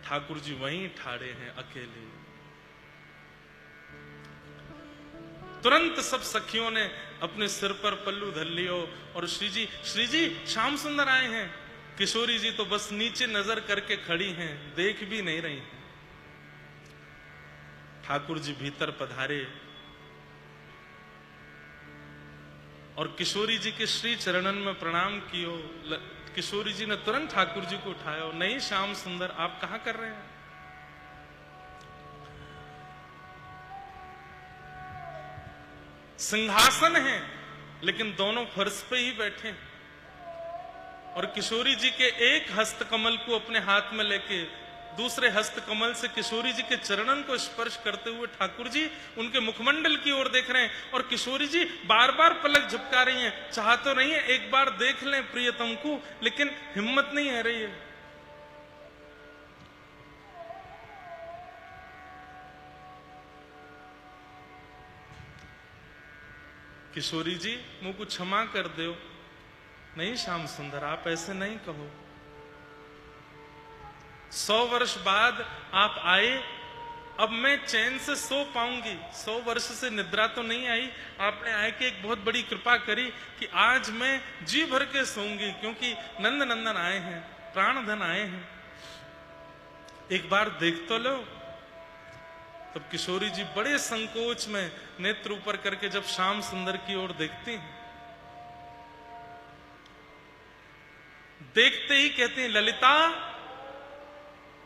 ठाकुर जी वहीं ठाड़े हैं अकेले। तुरंत सब सखियों ने अपने सिर पर पल्लू धर लियो, और श्री जी श्याम सुंदर आए हैं। किशोरी जी तो बस नीचे नजर करके खड़ी हैं, देख भी नहीं रही। ठाकुर जी भीतर पधारे और किशोरी जी के श्री चरणन में प्रणाम कियो। किशोरी जी ने तुरंत ठाकुर जी को उठाया, नहीं श्याम सुंदर आप कहां कर रहे हैं? सिंहासन है लेकिन दोनों फर्श पे ही बैठे, और किशोरी जी के एक हस्त कमल को अपने हाथ में लेके दूसरे हस्त कमल से किशोरी जी के चरणन को स्पर्श करते हुए ठाकुर जी उनके मुखमंडल की ओर देख रहे हैं, और किशोरी जी बार बार पलक झपका रही हैं। चाह तो नहीं है एक बार देख लें प्रियतम को, लेकिन हिम्मत नहीं है रही है। किशोरी जी मुझ को क्षमा कर दो। नहीं श्याम सुंदर आप ऐसे नहीं कहो। 100 वर्ष बाद आप आए अब मैं चैन से सो पाऊंगी। 100 वर्ष से निद्रा तो नहीं आई, आपने आए कि एक बहुत बड़ी कृपा करी कि आज मैं जी भर के सोऊंगी, क्योंकि नंद नंदन आए हैं, प्राणधन आए हैं, एक बार देख तो लो। तब किशोरी जी बड़े संकोच में नेत्र ऊपर करके जब श्याम सुंदर की ओर देखती हैं, देखते ही कहते हैं, ललिता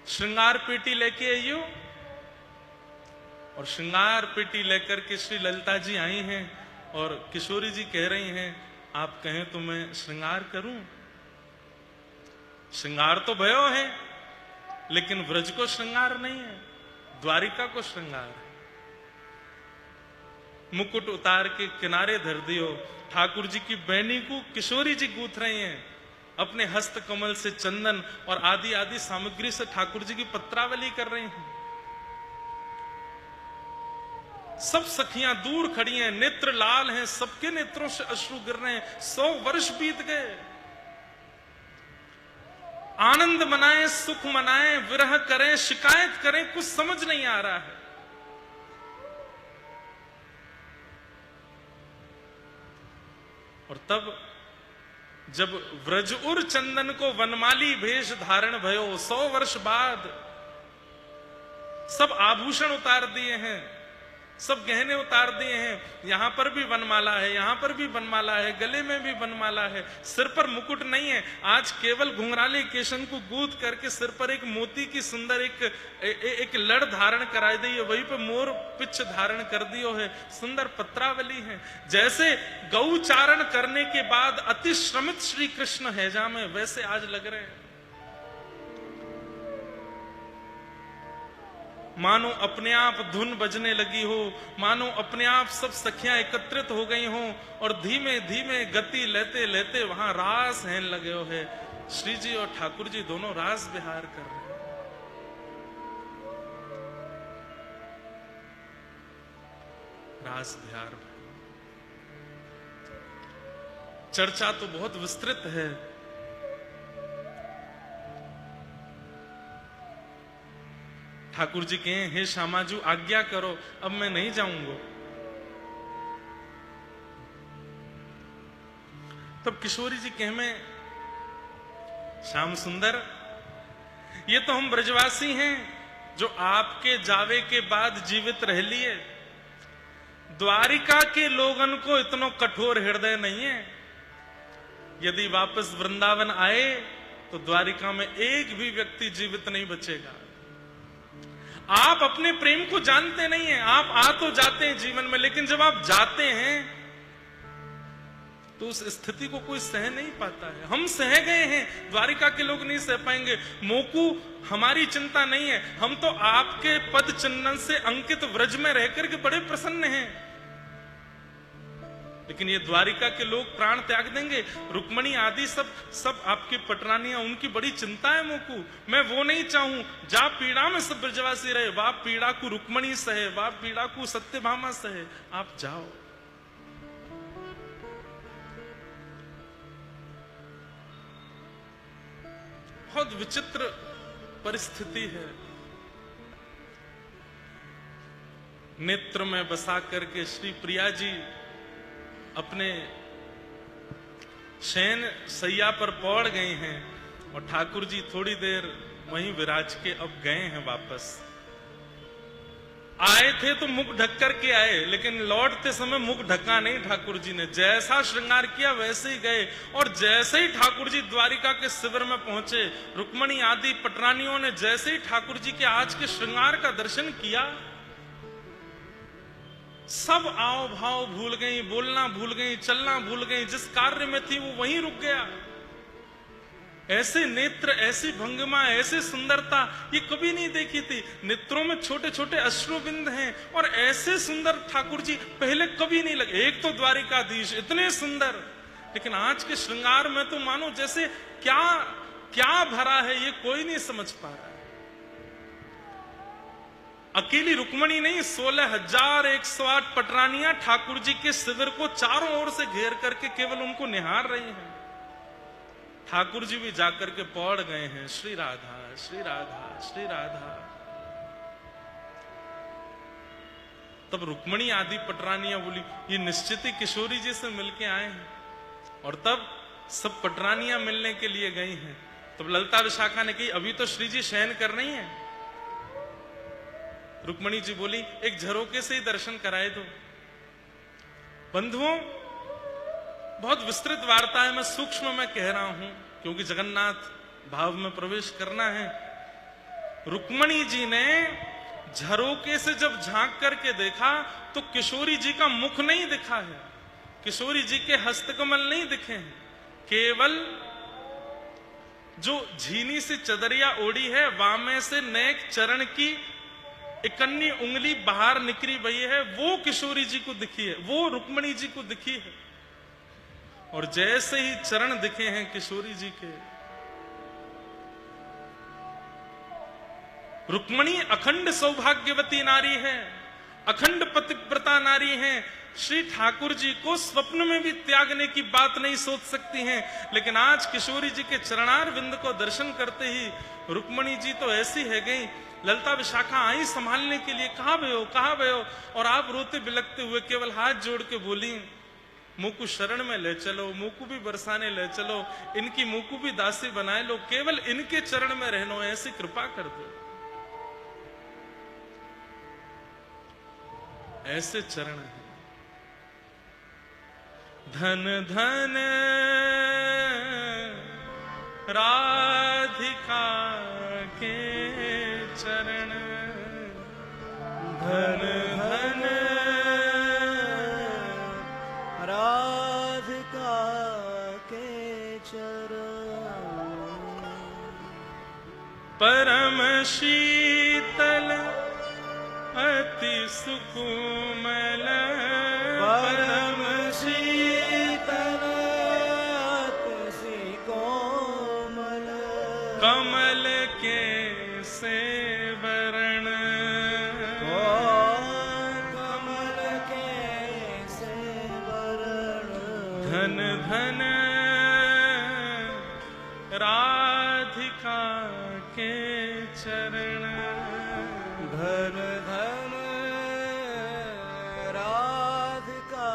श्रृंगार पेटी लेके आइयो। और श्रृंगार पेटी लेकर के श्री ललिता जी आई हैं और किशोरी जी कह रही हैं, आप कहें तो मैं श्रृंगार करूं। श्रृंगार तो भयो है, लेकिन व्रज को श्रृंगार नहीं है, द्वारिका को श्रृंगार है। मुकुट उतार के किनारे धर दियो। ठाकुर जी की बैनी को किशोरी जी गूंथ रही हैं, अपने हस्त कमल से चंदन और आदि आदि सामग्री से ठाकुर जी की पत्रावली कर रही हैं। सब सखियां दूर खड़ी हैं, नेत्र लाल हैं, सबके नेत्रों से अश्रु गिर रहे हैं। 100 वर्ष बीत गए। आनंद मनाएं, सुख मनाएं, विरह करें, शिकायत करें, कुछ समझ नहीं आ रहा है। और तब जब व्रजउर चंदन को वनमाली भेष धारण भयो, 100 वर्ष बाद सब आभूषण उतार दिए हैं, सब गहने उतार दिए हैं। यहां पर भी वनमाला है, यहां पर भी वनमाला है, गले में भी वनमाला है, सिर पर मुकुट नहीं है। आज केवल घुंघराले केशन को गूंथ करके सिर पर एक मोती की सुंदर एक लड़ धारण कराई दी है, वहीं पे मोर पिच्छ धारण कर दियो है, सुंदर पत्रावली है। जैसे गौचारण करने के बाद अति श्रमित श्री कृष्ण हैजा में, वैसे आज लग रहे हैं। मानो अपने आप धुन बजने लगी हो, मानो अपने आप सब सखियां एकत्रित हो गई हो और धीमे धीमे गति लेते लेते वहां रास हैन लगे हो है। श्री जी और ठाकुर जी दोनों रास विहार कर रहे हैं। रास विहार, चर्चा तो बहुत विस्तृत है। ठाकुर जी कहे, हे श्यामाजू आज्ञा करो, अब मैं नहीं जाऊंगा। तब किशोरी जी कहे, मैं श्याम सुंदर, ये तो हम ब्रजवासी हैं जो आपके जावे के बाद जीवित रह लिए। द्वारिका के लोगन को इतना कठोर हृदय नहीं है। यदि वापस वृंदावन आए तो द्वारिका में एक भी व्यक्ति जीवित नहीं बचेगा। आप अपने प्रेम को जानते नहीं हैं। आप आ तो जाते हैं जीवन में, लेकिन जब आप जाते हैं तो उस स्थिति को कोई सह नहीं पाता है। हम सह गए हैं, द्वारिका के लोग नहीं सह पाएंगे। मोकू हमारी चिंता नहीं है, हम तो आपके पद चिन्ह से अंकित व्रज में रहकर के बड़े प्रसन्न हैं। लेकिन ये द्वारिका के लोग प्राण त्याग देंगे। रुक्मणी आदि सब आपकी पटरानियां, उनकी बड़ी चिंता है मोकू। मैं वो नहीं चाहूं। जा पीड़ा में सब ब्रजवासी रहे, वाह पीड़ा को रुक्मणी सहे, वाह पीड़ा को सत्यभामा सहे। आप जाओ। बहुत विचित्र परिस्थिति है। नेत्र में बसा करके श्री प्रिया जी अपने शयन सैया पर पौड़ गए हैं और ठाकुर जी थोड़ी देर वहीं विराज के अब गए हैं वापस। आए थे तो मुख ढक करके आए, लेकिन लौटते समय मुख ढका नहीं ठाकुर जी ने। जैसा श्रृंगार किया वैसे ही गए। और जैसे ही ठाकुर जी द्वारिका के शिविर में पहुंचे, रुक्मणी आदि पटरानियों ने जैसे ही ठाकुर जी के आज के श्रृंगार का दर्शन किया, सब आओ भाव भूल गई, बोलना भूल गई, चलना भूल गई। जिस कार्य में थी वो वहीं रुक गया। ऐसे नेत्र, ऐसी भंगिमा, ऐसी सुंदरता ये कभी नहीं देखी थी। नेत्रों में छोटे छोटे अश्रुबिंद हैं और ऐसे सुंदर ठाकुर जी पहले कभी नहीं लगे। एक तो द्वारिकाधीश इतने सुंदर, लेकिन आज के श्रृंगार में तो मानो जैसे क्या क्या भरा है ये कोई नहीं समझ पा रहा है। अकेली रुक्मणी नहीं, 16,108 पटरानियां ठाकुर जी के शिविर को चारों ओर से घेर करके केवल उनको निहार रही हैं। ठाकुर जी भी जाकर के पौड़ गए हैं, श्री राधा श्री राधा श्री राधा। तब रुक्मणी आदि पटरानियां बोली ये निश्चित ही किशोरी जी से मिलके आए हैं। और तब सब पटरानियां मिलने के लिए गई हैं। तब ललता विशाखा ने कही अभी तो श्री जी शयन कर रही हैं। रुक्मणी जी बोली एक झरोके से ही दर्शन कराए दो। बंधुओं, बहुत विस्तृत वार्ता है, मैं सूक्ष्म में कह रहा हूं क्योंकि जगन्नाथ भाव में प्रवेश करना है। रुक्मणी जी ने झरोके से जब झांक करके देखा तो किशोरी जी का मुख नहीं दिखा है, किशोरी जी के हस्तकमल नहीं दिखे हैं, केवल जो झीनी सी चदरिया ओढ़ी है वामे से नेक चरण की इकन्नी उंगली बाहर निकली गई है, वो किशोरी जी को दिखी है, वो रुक्मणी जी को दिखी है। और जैसे ही चरण दिखे हैं किशोरी जी के, रुक्मणी अखंड सौभाग्यवती नारी है, अखंड पतिव्रता नारी है। श्री ठाकुर जी को स्वप्न में भी त्यागने की बात नहीं सोच सकती हैं, लेकिन आज किशोरी जी के चरणार विंद को दर्शन करते ही रुक्मणी जी तो ऐसी है गई। ललता विशाखा आई संभालने के लिए, कहां भयो कहां भयो, और आप रोते बिलखते हुए केवल हाथ जोड़ के बोली मुकु शरण में ले चलो, मुकु भी बरसाने ले चलो, इनकी मुकु भी दासी बनाए लो, केवल इनके चरण में रहनो, ऐसी कृपा कर दो। ऐसे चरण है। धन धन राधिका के चरण, धन धन राधिका के चरण, परम शीतल अति सुकुमल, परम शीतल अति कोमल, कमल के सेवरण, कमल के सेवरण, धन धन राधिका के चरण, धन धन राधिका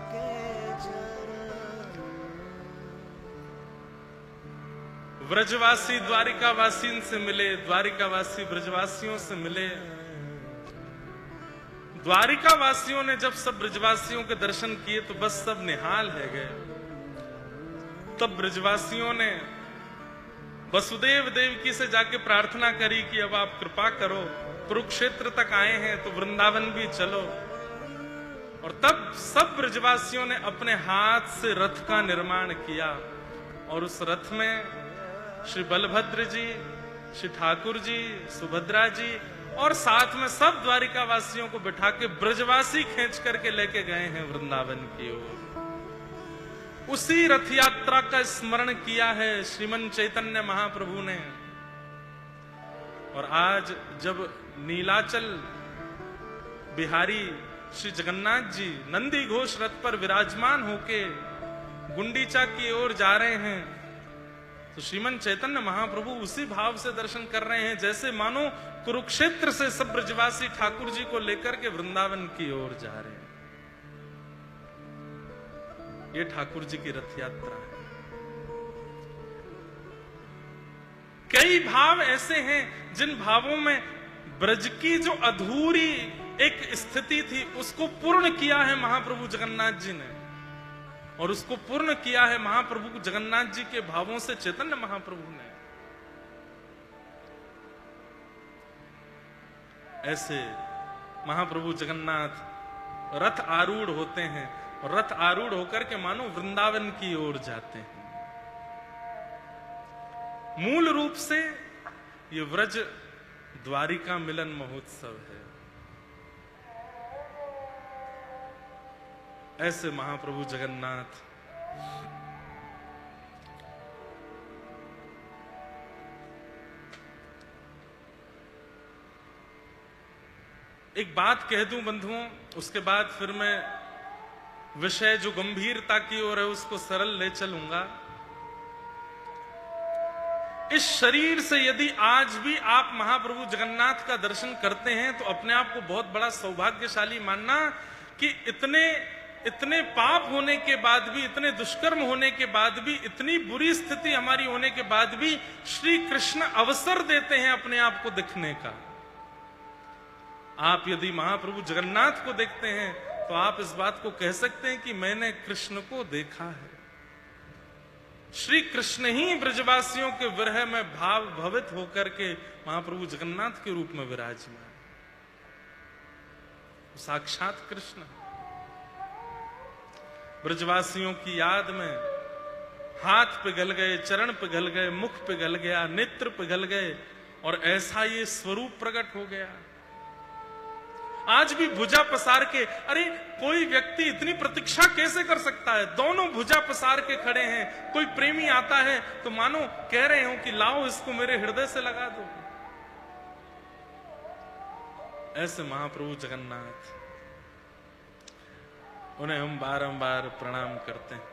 के चरण। व्रजवासी द्वारिकावासी से मिले, द्वारिकावासी ब्रजवासियों से मिले। द्वारिकावासियों ने जब सब ब्रजवासियों के दर्शन किए तो बस सब निहाल है गए। तब ब्रजवासियों ने वसुदेव देवकी से जाके प्रार्थना करी कि अब आप कृपा करो, कुरुक्षेत्र तक आए हैं तो वृंदावन भी चलो। और तब सब ब्रजवासियों ने अपने हाथ से रथ का निर्माण किया, और उस रथ में श्री बलभद्र जी, श्री ठाकुर जी, सुभद्रा जी और साथ में सब द्वारिका वासियों को बिठा के ब्रजवासी खींच करके लेके गए हैं वृंदावन की ओर। उसी रथ यात्रा का स्मरण किया है श्रीमन चैतन्य महाप्रभु ने। और आज जब नीलाचल बिहारी श्री जगन्नाथ जी नंदी घोष रथ पर विराजमान होके गुंडीचा की ओर जा रहे हैं, तो श्रीमन चैतन्य महाप्रभु उसी भाव से दर्शन कर रहे हैं जैसे मानो कुरुक्षेत्र से सब ब्रजवासी ठाकुर जी को लेकर के वृंदावन की ओर जा रहे हैं। ये ठाकुर जी की रथ यात्रा है। कई भाव ऐसे हैं जिन भावों में ब्रज की जो अधूरी एक स्थिति थी उसको पूर्ण किया है महाप्रभु जगन्नाथ जी ने, और उसको पूर्ण किया है महाप्रभु जगन्नाथ जी के भावों से चैतन्य महाप्रभु ने। ऐसे महाप्रभु जगन्नाथ रथ आरूढ़ होते हैं और रथ आरूढ़ होकर के मानो वृंदावन की ओर जाते हैं। मूल रूप से ये व्रज द्वारिका मिलन महोत्सव है। ऐसे महाप्रभु जगन्नाथ एक बात कह दूं बंधुओं, उसके बाद फिर मैं विषय जो गंभीरता की ओर है उसको सरल ले चलूंगा। इस शरीर से यदि आज भी आप महाप्रभु जगन्नाथ का दर्शन करते हैं तो अपने आप को बहुत बड़ा सौभाग्यशाली मानना कि इतने पाप होने के बाद भी, इतने दुष्कर्म होने के बाद भी, इतनी बुरी स्थिति हमारी होने के बाद भी श्री कृष्ण अवसर देते हैं अपने आप को दिखने का। आप यदि महाप्रभु जगन्नाथ को देखते हैं तो आप इस बात को कह सकते हैं कि मैंने कृष्ण को देखा है। श्री कृष्ण ही ब्रजवासियों के विरह में भाव भवित होकर के महाप्रभु जगन्नाथ के रूप में विराजमान, साक्षात कृष्ण। ब्रजवासियों की याद में हाथ पिघल गए, चरण पिघल गए, मुख पिघल गया, नेत्र पिघल गए और ऐसा ये स्वरूप प्रकट हो गया। आज भी भुजा पसार के, अरे कोई व्यक्ति इतनी प्रतीक्षा कैसे कर सकता है? दोनों भुजा पसार के खड़े हैं। कोई प्रेमी आता है तो मानो कह रहे हो कि लाओ इसको मेरे हृदय से लगा दो। ऐसे महाप्रभु जगन्नाथ, उन्हें हम बारंबार प्रणाम करते हैं।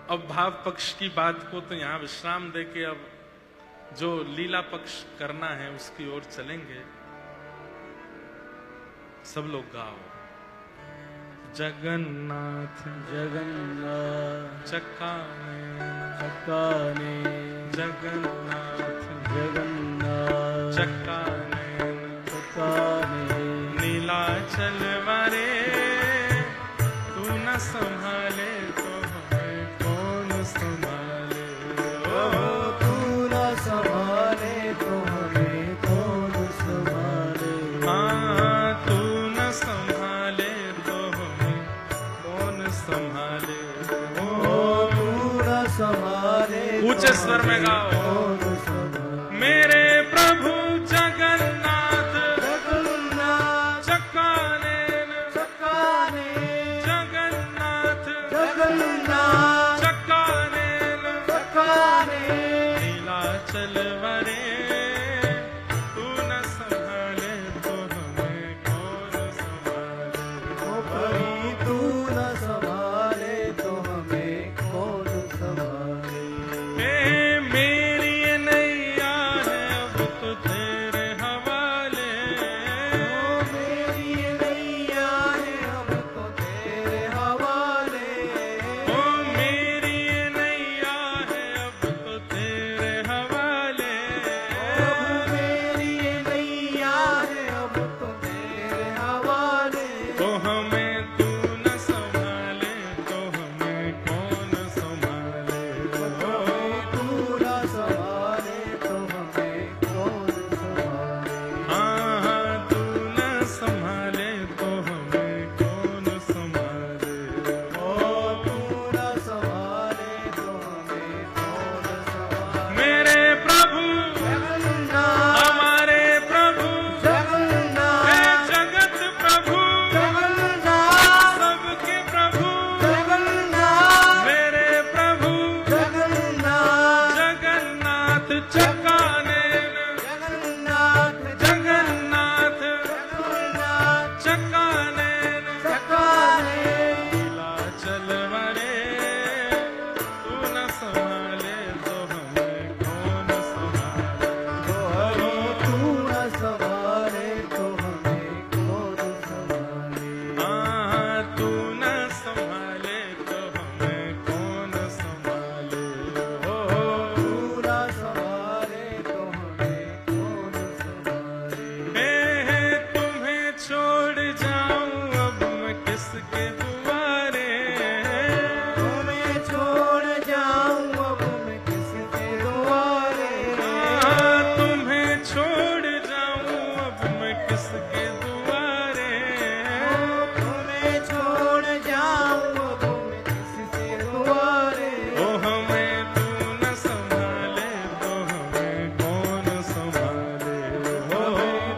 अब भाव पक्ष की बात को तो यहां विश्राम देके अब जो लीला पक्ष करना है उसकी ओर चलेंगे। सब लोग गाओ, जगन्नाथ जगन्नाथ चक्काने चक्काने जगन्नाथ जगन्नाथ चक्काने चक्काने नीलाचल वारे तू न संभाले तो हमें कौन संभाले। ओ तू न संभाले तो हमें कौन संभाले। हाँ तू न संभाले तो हमें कौन संभाले। ओ तू न संभाले ऊंचे स्वर में गाओ, कौन संभाले। मेरे प्रभु जगन्नाथ जगन्नाथ चक्काने चक्काने जगन्नाथ जगन्नाथ चक्काने चक्काने नीलाचल वरे तू न संभाले तो हमें कौन संभाले। ओ परी तू न संभाले तो हमें कौन संभाले। ए मेरी ये नैया है अब तो तेरे हवाले। ओ मेरी नैया है अब तो तेरे हवाले। ओ मेरी ये नैया है अब तो तेरे हवाले। प्रभु मेरी नैया है अब तो तेरे हवाले। तो हमें तू न संभाले तो हमें कौन संभाले। तू न संभाले तो हमें कौन संभाले। हाँ हाँ तू न संभाले तो हमें कौन संभाले। ओ तू न संभाले तो हमें कौन संभाले। मेरे प्रभु जगन्नाथ हमारे प्रभु हे जगन्नाथ जगत प्रभु जगन्नाथ सबके प्रभु जगन्नाथ मेरे प्रभु जगन्नाथ जगन्नाथ चक्काने जगन्नाथ जगन्नाथ जगन्नाथ चक्काने चक्काने नीलाचल वरे तू न संभाले तो हमें कौन संभाले। तो हमें तू न संभाले तो हमें कौन संभाले। हाँ तू न संभाले तो हमें कौन संभाले। तू न संभाले तो हमें कौन संभाले। हे तुम्हें छोड़ जाऊं अब मैं किसके दुआरे। तुम्हें छोड़ जाऊं अब मैं किसके दुआरे। हाँ तुम्हें छोड़ जाऊं अब मैं किसके दुआरे। तुम्हें छोड़ जाऊं अब मैं किसके दुआरे। ओ हमें तू न संभाले तो हमें कौन संभाले।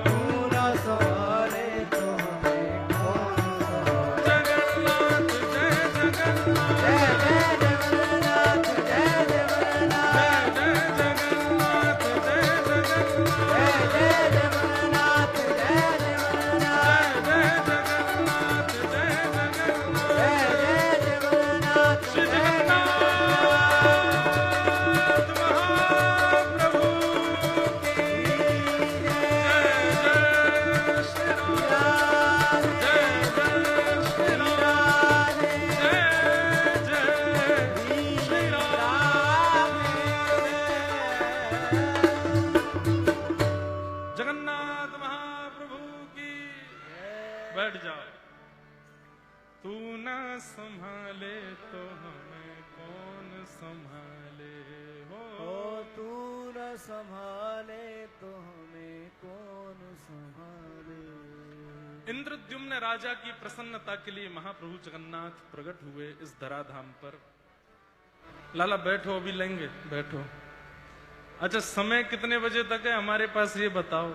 तू न संभाले तो हमें कौन संभाले। जगन्नाथ तू ना संभाले तो हमें कौन संभाले हो तू न संभाले तो हमें कौन संभाले। इंद्रद्युम्न राजा की प्रसन्नता के लिए महाप्रभु जगन्नाथ प्रकट हुए इस धराधाम पर। लाला बैठो, अभी लेंगे, बैठो। अच्छा, समय कितने बजे तक है हमारे पास ये बताओ,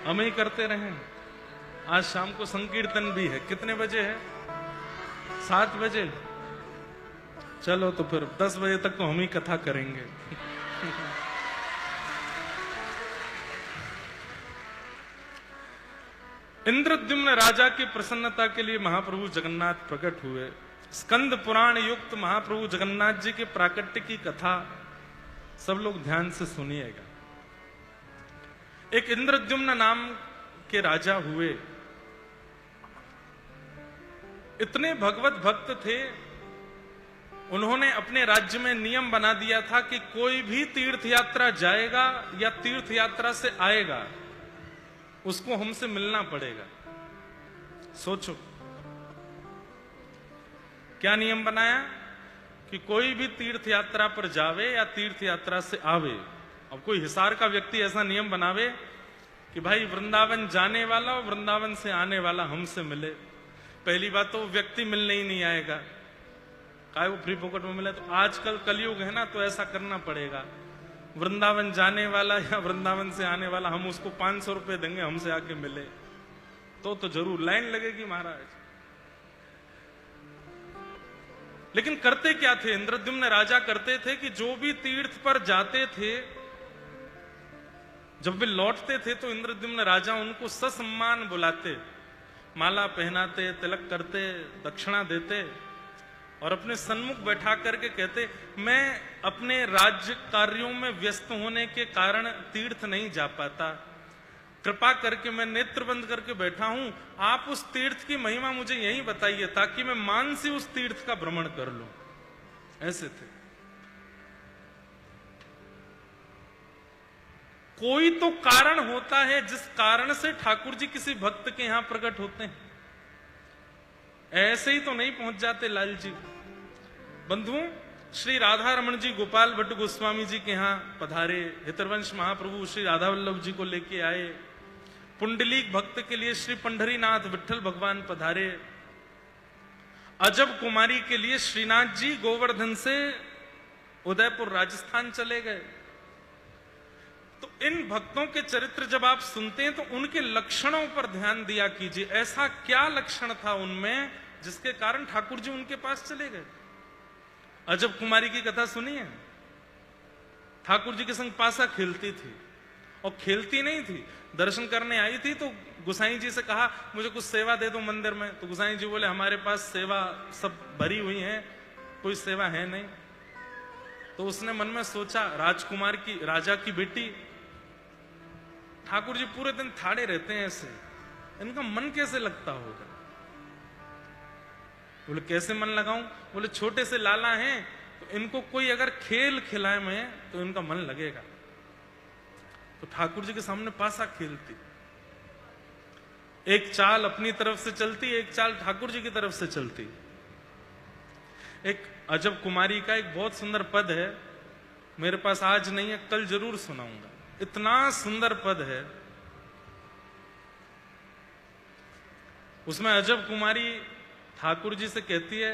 हम ही करते रहें। आज शाम को संकीर्तन भी है, कितने बजे है? 7 बजे। चलो तो फिर 10 बजे तक तो हम ही कथा करेंगे। इंद्रद्युम्न राजा की प्रसन्नता के लिए महाप्रभु जगन्नाथ प्रकट हुए। स्कंद पुराण युक्त महाप्रभु जगन्नाथ जी के प्राकट्य की कथा सब लोग ध्यान से सुनिएगा। एक इंद्रद्युम्न नाम के राजा हुए, इतने भगवत भक्त थे, उन्होंने अपने राज्य में नियम बना दिया था कि कोई भी तीर्थ यात्रा जाएगा या तीर्थ यात्रा से आएगा उसको हमसे मिलना पड़ेगा। सोचो क्या नियम बनाया कि कोई भी तीर्थ यात्रा पर जावे या तीर्थ यात्रा से आवे। अब कोई हिसार का व्यक्ति ऐसा नियम बनावे कि भाई वृंदावन जाने वाला और वृंदावन से आने वाला हमसे मिले, पहली बात तो व्यक्ति मिलने ही नहीं आएगा, काहे वो फ्री फोकट में मिले। तो आजकल कलयुग है ना, तो ऐसा करना पड़ेगा। वृंदावन जाने वाला या वृंदावन से आने वाला हम उसको 500 रुपए देंगे, हमसे आके मिले तो जरूर लाइन लगेगी महाराज। लेकिन करते क्या थे इंद्रद्युम्न राजा? करते थे कि जो भी तीर्थ पर जाते थे, जब वे लौटते थे तो इंद्रद्युम्न राजा उनको ससम्मान बुलाते, माला पहनाते, तिलक करते, दक्षिणा देते और अपने सन्मुख बैठा करके कहते, मैं अपने राज्य कार्यों में व्यस्त होने के कारण तीर्थ नहीं जा पाता, कृपा करके मैं नेत्र बंद करके बैठा हूं, आप उस तीर्थ की महिमा मुझे यही बताइए ताकि मैं मानसी उस तीर्थ का भ्रमण कर लूं। ऐसे थे। कोई तो कारण होता है जिस कारण से ठाकुर जी किसी भक्त के यहां प्रकट होते हैं, ऐसे ही तो नहीं पहुंच जाते लाल जी। बंधुओं, श्री राधा रमन जी गोपाल भट्ट गोस्वामी जी के यहां पधारे, हितरवंश महाप्रभु श्री राधा वल्लभ जी को लेके आए, पुंडलीक भक्त के लिए श्री पंढरीनाथ विठल भगवान पधारे, अजब कुमारी के लिए श्रीनाथ जी गोवर्धन से उदयपुर राजस्थान चले गए। तो इन भक्तों के चरित्र जब आप सुनते हैं तो उनके लक्षणों पर ध्यान दिया कीजिए। ऐसा क्या लक्षण था उनमें जिसके कारण ठाकुर जी उनके पास चले गए? अजब कुमारी की कथा सुनिए। ठाकुर जी के संग पासा खेलती थी और खेलती नहीं थी, दर्शन करने आई थी। तो गुसाई जी से कहा मुझे कुछ सेवा दे दो मंदिर में। तो गुसाई जी बोले हमारे पास सेवा सब भरी हुई है, कोई सेवा है नहीं। तो उसने मन में सोचा, राजकुमार की, राजा की बेटी, ठाकुर जी पूरे दिन ठाड़े रहते हैं ऐसे, इनका मन कैसे लगता होगा? बोले कैसे मन लगाऊं? बोले छोटे से लाला हैं तो इनको कोई अगर खेल खिलाए मैं तो इनका मन लगेगा। तो ठाकुर जी के सामने पासा खेलती, एक चाल अपनी तरफ से चलती, एक चाल ठाकुर जी की तरफ से चलती। एक अजब कुमारी का एक बहुत सुंदर पद है, मेरे पास आज नहीं है, कल जरूर सुनाऊंगा। इतना सुंदर पद है उसमें। अजब कुमारी ठाकुर जी से कहती है,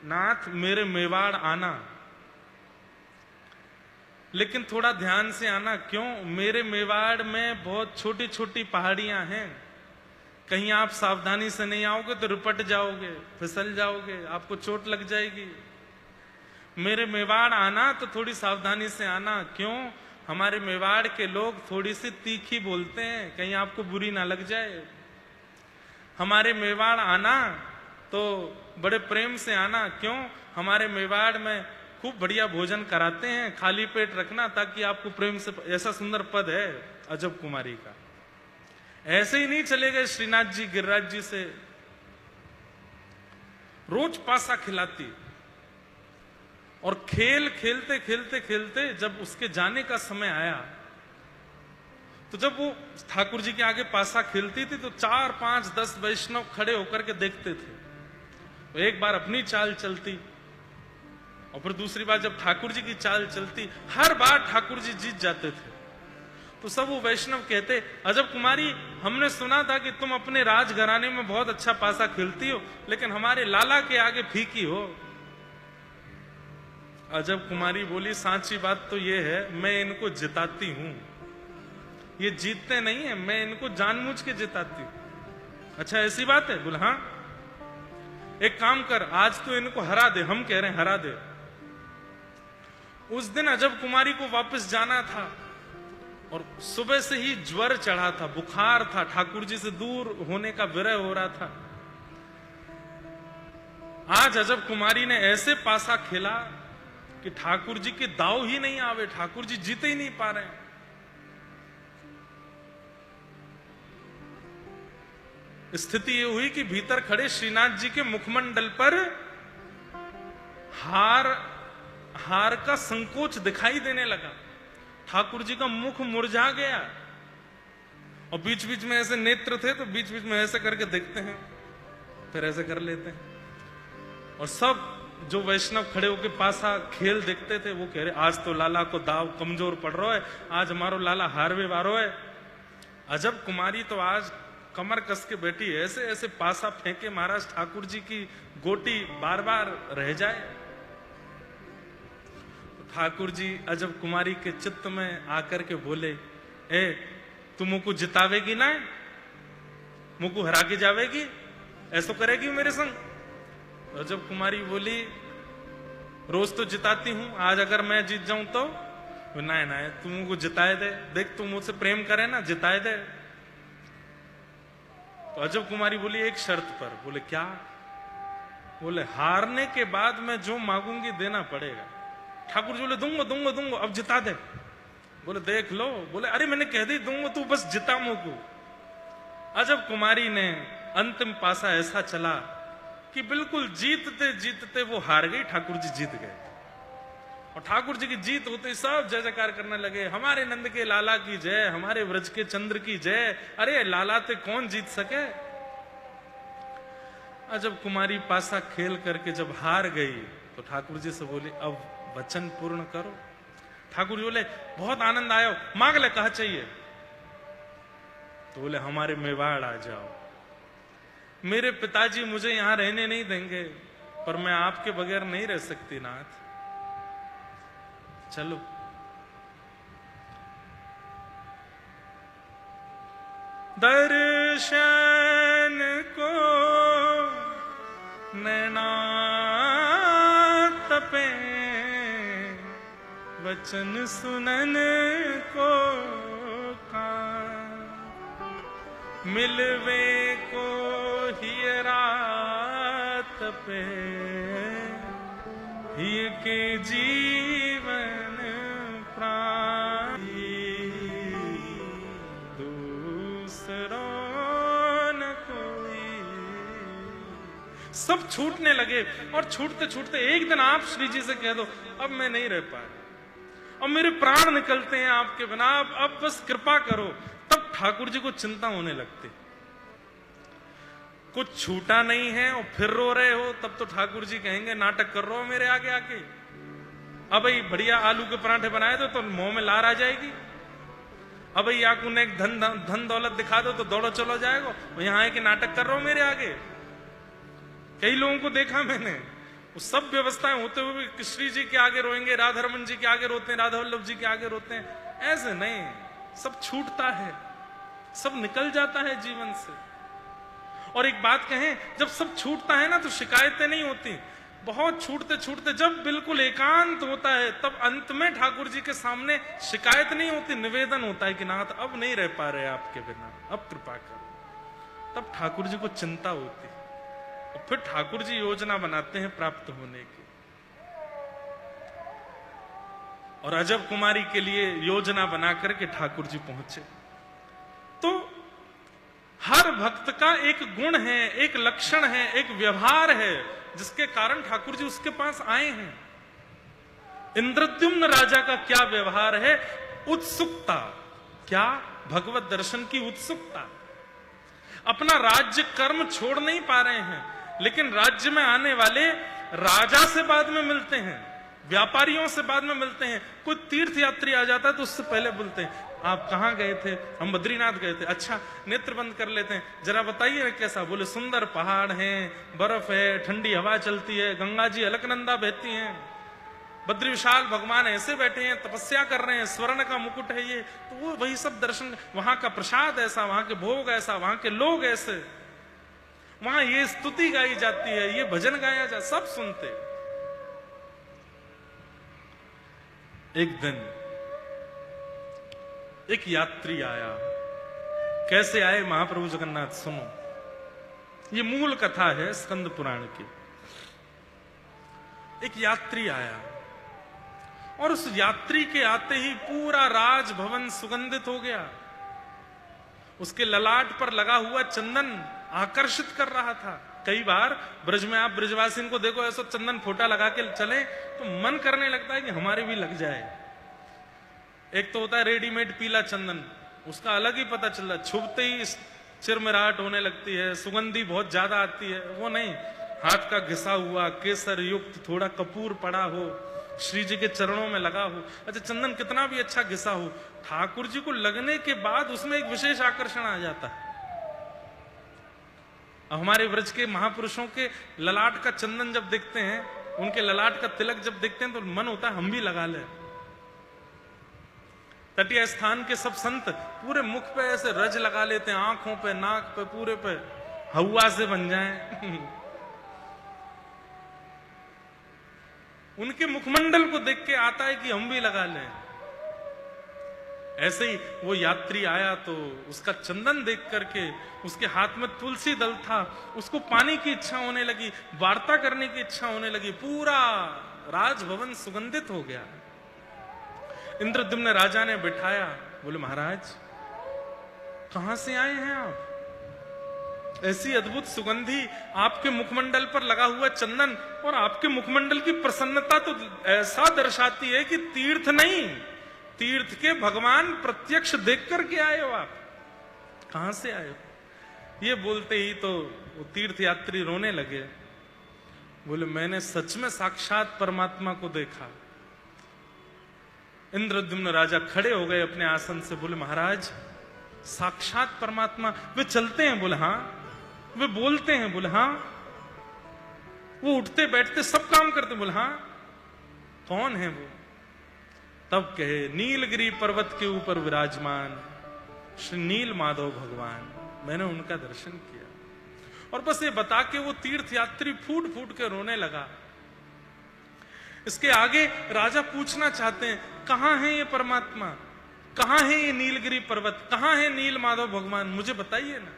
नाथ मेरे मेवाड़ आना, लेकिन थोड़ा ध्यान से आना। क्यों? मेरे मेवाड़ में बहुत छोटी छोटी पहाड़ियां हैं, कहीं आप सावधानी से नहीं आओगे तो रिपट जाओगे, फिसल जाओगे, आपको चोट लग जाएगी। मेरे मेवाड़ आना तो थोड़ी सावधानी से आना। क्यों? हमारे मेवाड़ के लोग थोड़ी सी तीखी बोलते हैं, कहीं आपको बुरी ना लग जाए। हमारे मेवाड़ आना तो बड़े प्रेम से आना। क्यों? हमारे मेवाड़ में खूब बढ़िया भोजन कराते हैं, खाली पेट रखना ताकि आपको प्रेम से। ऐसा सुंदर पद है अजब कुमारी का। ऐसे ही नहीं चले गए श्रीनाथ जी गिरिराज जी से, रोज पासा खिलाती और खेल खेलते खेलते खेलते जब उसके जाने का समय आया तो जब वो ठाकुर जी के आगे पासा खेलती थी तो 4, 5, 10 वैष्णव खड़े होकर के देखते थे। तो एक बार अपनी चाल चलती और फिर दूसरी बार जब ठाकुर जी की चाल चलती, हर बार ठाकुर जी जीत जाते थे। तो सब वो वैष्णव कहते, अजब कुमारी, हमने सुना था कि तुम अपने राजघराने में बहुत अच्छा पासा खेलती हो, लेकिन हमारे लाला के आगे फीकी हो। अजब कुमारी बोली, सांची बात तो ये है, मैं इनको जिताती हूं, ये जीतते नहीं है, मैं इनको जानबूझ के जिताती हूं। अच्छा ऐसी बात है? बोले हाँ। एक काम कर, आज तो इनको हरा दे, हम कह रहे हैं हरा दे। उस दिन अजब कुमारी को वापस जाना था और सुबह से ही ज्वर चढ़ा था, बुखार था, ठाकुर जी से दूर होने का विरह हो रहा था। आज अजब कुमारी ने ऐसे पासा खेला कि ठाकुर जी के दाव ही नहीं आवे, ठाकुर जी जीते ही नहीं पा रहे। स्थिति ये हुई कि भीतर खड़े श्रीनाथ जी के मुखमंडल पर हार का संकोच दिखाई देने लगा। ठाकुर जी का मुख मुरझा गया और बीच बीच में ऐसे नेत्र थे तो बीच बीच में ऐसे करके देखते हैं, फिर ऐसे कर लेते हैं। और सब जो वैष्णव खड़े होके पासा खेल देखते थे वो कह रहे, आज तो लाला को दाव कमजोर पड़ रहा है, आज हमारो लाला हारवे वारो है। अजब कुमारी तो आज कमर कस के बैठी, ऐसे ऐसे पासा फेंके महाराज ठाकुर जी की गोटी बार बार रह जाए। ठाकुर जी अजब कुमारी के चित्त में आकर के बोले, ए तू मुझको जितावेगी ना, मुझको हरा के जावेगी, ऐसा करेगी मेरे संग? अजब कुमारी बोली, रोज तो जिताती हूं, आज अगर मैं जीत जाऊं तो? ना ना, तू मुझको जिताए दे, देख तू मुझसे प्रेम करे ना, जिताए दे। तो अजब कुमारी बोली, एक शर्त पर। बोले क्या? बोले हारने के बाद मैं जो मांगूंगी देना पड़ेगा। ठाकुर जी बोले, दूंगा दूंगा दूंगा, अब जिता दे। बोले देख लो। बोले अरे मैंने कह दी दूंगा, तू बस जिता मुझको। अजब कुमारी ने अंतिम पासा ऐसा चला कि बिल्कुल जीतते जीतते वो हार गई, ठाकुर जी जीत गए। और ठाकुर जी की जीत होते सब जय जयकार करने लगे, हमारे नंद के लाला की जय, हमारे व्रज के चंद्र की जय। अरे लाला ते कौन जीत सके? अजब कुमारी पासा खेल करके जब हार गई तो ठाकुर जी से बोली, अब वचन पूर्ण करो। ठाकुर जी बोले, बहुत आनंद आयो, मांग ले, कहा चाहिए? तो बोले हमारे मेवाड़ आ जाओ। मेरे पिताजी मुझे यहां रहने नहीं देंगे, पर मैं आपके बगैर नहीं रह सकती नाथ, चलो। दर्शन को नैना तपे, वचन सुनन को कान, मिलवे को हियरा तपे, हिय के जीवन प्राण, दूसरों न कोई। सब छूटने लगे और छूटते छूटते एक दिन आप श्री जी से कह दो, अब मैं नहीं रह पा रहा, अब मेरे प्राण निकलते हैं आपके बिना, अब बस कृपा करो। तब ठाकुर जी को चिंता होने लगती, कुछ छूटा नहीं है और फिर रो रहे हो। तब तो ठाकुर जी कहेंगे, नाटक कर रहे हो मेरे आगे आके, अब भाई बढ़िया आलू के पराठे बनाए दो तो मुंह में लार आ जाएगी, अब भाई आपको ने धन दौलत दिखा दो तो दौड़ो चलो जाएगा, यहाँ के नाटक कर रहे हो मेरे आगे। कई लोगों को देखा मैंने, वो सब व्यवस्थाएं होते हुए भी श्री जी के आगे रोएंगे, राधा रमन जी के आगे रोते हैं, राधा वल्लभ जी के आगे रोते हैं। ऐसे नहीं, सब छूटता है, सब निकल जाता है जीवन से। और एक बात कहें, जब सब छूटता है ना तो शिकायतें नहीं होती। बहुत छूटते छूटते जब बिल्कुल एकांत होता है तब अंत में ठाकुर जी के सामने शिकायत नहीं होती, निवेदन होता है कि नाथ अब नहीं रह पा रहे आपके बिना, अब कृपा करो। तब ठाकुर जी को चिंता होती है और फिर ठाकुर जी योजना बनाते हैं प्राप्त होने की। और अजब कुमारी के लिए योजना बना करके ठाकुर जी पहुंचे। तो हर भक्त का एक गुण है, एक लक्षण है, एक व्यवहार है जिसके कारण ठाकुर जी उसके पास आए हैं। इंद्रद्युम्न राजा का क्या व्यवहार है? उत्सुकता। क्या? भगवत दर्शन की उत्सुकता। अपना राज्य कर्म छोड़ नहीं पा रहे हैं, लेकिन राज्य में आने वाले राजा से बाद में मिलते हैं, व्यापारियों से बाद में मिलते हैं। कोई तीर्थ यात्री आ जाता है तो उससे पहले बोलते हैं आप कहां गए थे? हम बद्रीनाथ गए थे। अच्छा, नेत्र बंद कर लेते हैं, जरा बताइए कैसा? बोले सुंदर पहाड़ हैं, बर्फ है, ठंडी हवा चलती है, गंगा जी अलकनंदा बहती हैं, बद्री विशाल भगवान ऐसे बैठे हैं, तपस्या कर रहे हैं, स्वर्ण का मुकुट है ये। तो वो वही सब दर्शन, वहां का प्रसाद ऐसा, वहां के भोग ऐसा, वहां के लोग ऐसे, वहां ये स्तुति गाई जाती है, ये भजन गाया जाता, सब सुनते। एक दिन एक यात्री आया। कैसे आए महाप्रभु जगन्नाथ? सुनो, ये मूल कथा है स्कंद पुराण की। एक यात्री आया और उस यात्री के आते ही पूरा राजभवन सुगंधित हो गया। उसके ललाट पर लगा हुआ चंदन आकर्षित कर रहा था। कई बार ब्रज में आप ब्रजवासियों को देखो, ऐसा चंदन फोटा लगा के चले तो मन करने लगता है कि हमारे भी लग जाए। एक तो होता है रेडीमेड पीला चंदन, उसका अलग ही पता चल रहा है, छुपते ही चिरमिराहट होने लगती है, सुगंधी बहुत ज्यादा आती है। वो नहीं, हाथ का घिसा हुआ केसर युक्त थोड़ा कपूर पड़ा हो, श्री जी के चरणों में लगा हो। अच्छा, चंदन कितना भी अच्छा घिसा हो, ठाकुर जी को लगने के बाद उसमें एक विशेष आकर्षण आ जाता है। हमारे व्रज के महापुरुषों के ललाट का चंदन जब देखते हैं, उनके ललाट का तिलक जब देखते हैं तो मन होता है हम भी लगा लें। तटीय स्थान के सब संत पूरे मुख पे ऐसे रज लगा लेते हैं, आंखों पे, नाक पे, पूरे पे, हवा से बन जाएं। उनके मुखमंडल को देख के आता है कि हम भी लगा लें। ऐसे ही वो यात्री आया तो उसका चंदन देख करके, उसके हाथ में तुलसी दल था, उसको पानी की इच्छा होने लगी, वार्ता करने की इच्छा होने लगी। पूरा राजभवन सुगंधित हो गया। इंद्रद्युम्न राजा ने बिठाया, बोले महाराज कहां से आए हैं आप? ऐसी अद्भुत सुगंधी, आपके मुखमंडल पर लगा हुआ चंदन, और आपके मुखमंडल की प्रसन्नता तो ऐसा दर्शाती है कि तीर्थ नहीं, तीर्थ के भगवान प्रत्यक्ष देख करके आए हो आप। कहां से आए हो? ये बोलते ही तो वो तीर्थ यात्री रोने लगे। बोले मैंने सच में साक्षात परमात्मा को देखा। इंद्रद्युम्न राजा खड़े हो गए अपने आसन से। बोले महाराज साक्षात परमात्मा, वे चलते हैं? बोले हाँ। वे बोलते हैं? बोले हाँ। वो उठते बैठते सब काम करते? बोले हाँ। कौन है वो? तब कहे नीलगिरी पर्वत के ऊपर विराजमान श्री नील माधव भगवान। मैंने उनका दर्शन किया। और बस ये बता के वो तीर्थ यात्री फूट फूट के रोने लगा। इसके आगे राजा पूछना चाहते हैं कहां है ये परमात्मा, कहां है ये नीलगिरी पर्वत, कहां है नील माधव भगवान, मुझे बताइए ना।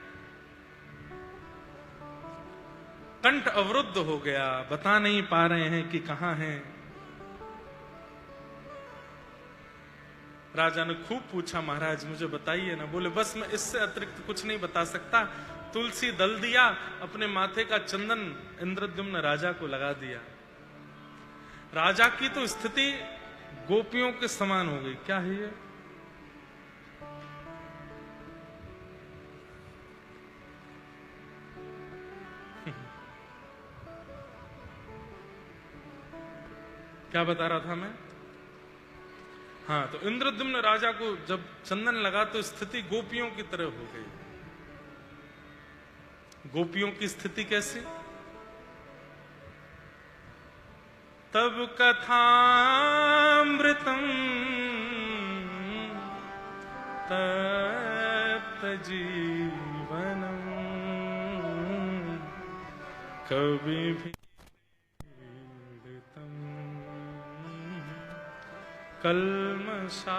कंठ अवरुद्ध हो गया, बता नहीं पा रहे हैं कि कहां है। राजा ने खूब पूछा महाराज मुझे बताइए ना। बोले बस मैं इससे अतिरिक्त कुछ नहीं बता सकता। तुलसी दल दिया, अपने माथे का चंदन इंद्रद्युम्न राजा को लगा दिया। राजा की तो स्थिति गोपियों के समान हो गई। क्या है ये? क्या बता रहा था मैं? हाँ, तो इंद्रद्युम्न राजा को जब चंदन लगा तो स्थिति गोपियों की तरह हो गई। गोपियों की स्थिति कैसी? तब कथामृतम तप्त जीवनम कवि भी कल्मषापहं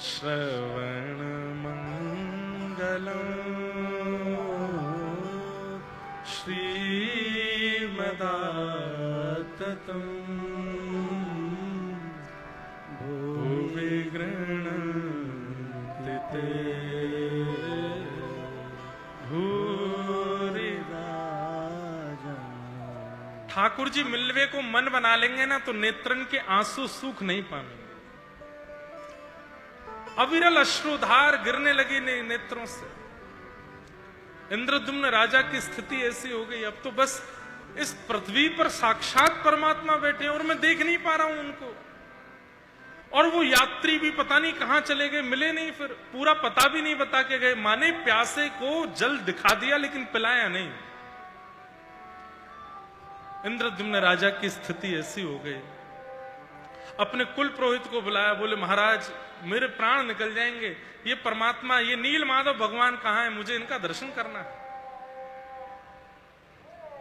श्रवण मंगलम श्रीमदाततं भुवि गृह्णन्ति ते ठाकुर जी मिलवे को मन बना लेंगे ना तो नेत्रन के आंसू सूख नहीं पाएंगे। अविरल अश्रुधार गिरने लगी नेत्रों से। इंद्रद्युम्न राजा की स्थिति ऐसी हो गई, अब तो बस इस पृथ्वी पर साक्षात परमात्मा बैठे हैं और मैं देख नहीं पा रहा हूं उनको। और वो यात्री भी पता नहीं कहां चले गए, मिले नहीं, फिर पूरा पता भी नहीं बता के गए। माने प्यासे को जल दिखा दिया लेकिन पिलाया नहीं। इंद्रद्युम्न राजा की स्थिति ऐसी हो गई, अपने कुल पुरोहित को बुलाया, बोले महाराज मेरे प्राण निकल जाएंगे, ये परमात्मा, ये नील माधव भगवान कहां है, मुझे इनका दर्शन करना है।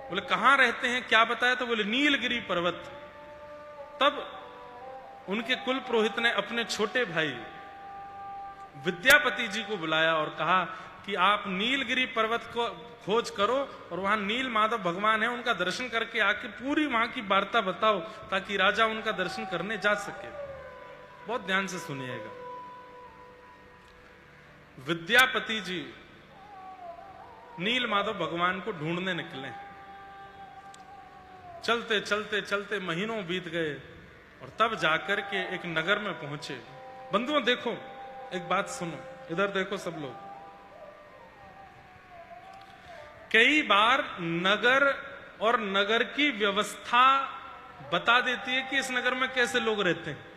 बोले कहां रहते हैं, क्या बताया, तो बोले नीलगिरी पर्वत। तब उनके कुल पुरोहित ने अपने छोटे भाई विद्यापति जी को बुलाया और कहा कि आप नीलगिरी पर्वत को खोज करो और वहां नील माधव भगवान है, उनका दर्शन करके आके पूरी वहां की वार्ता बताओ ताकि राजा उनका दर्शन करने जा सके। बहुत ध्यान से सुनिएगा। विद्यापति जी नील माधव भगवान को ढूंढने निकले। चलते चलते चलते महीनों बीत गए और तब जाकर के एक नगर में पहुंचे। बंधुओं देखो, एक बात सुनो, इधर देखो सब लोग। कई बार नगर और नगर की व्यवस्था बता देती है कि इस नगर में कैसे लोग रहते हैं।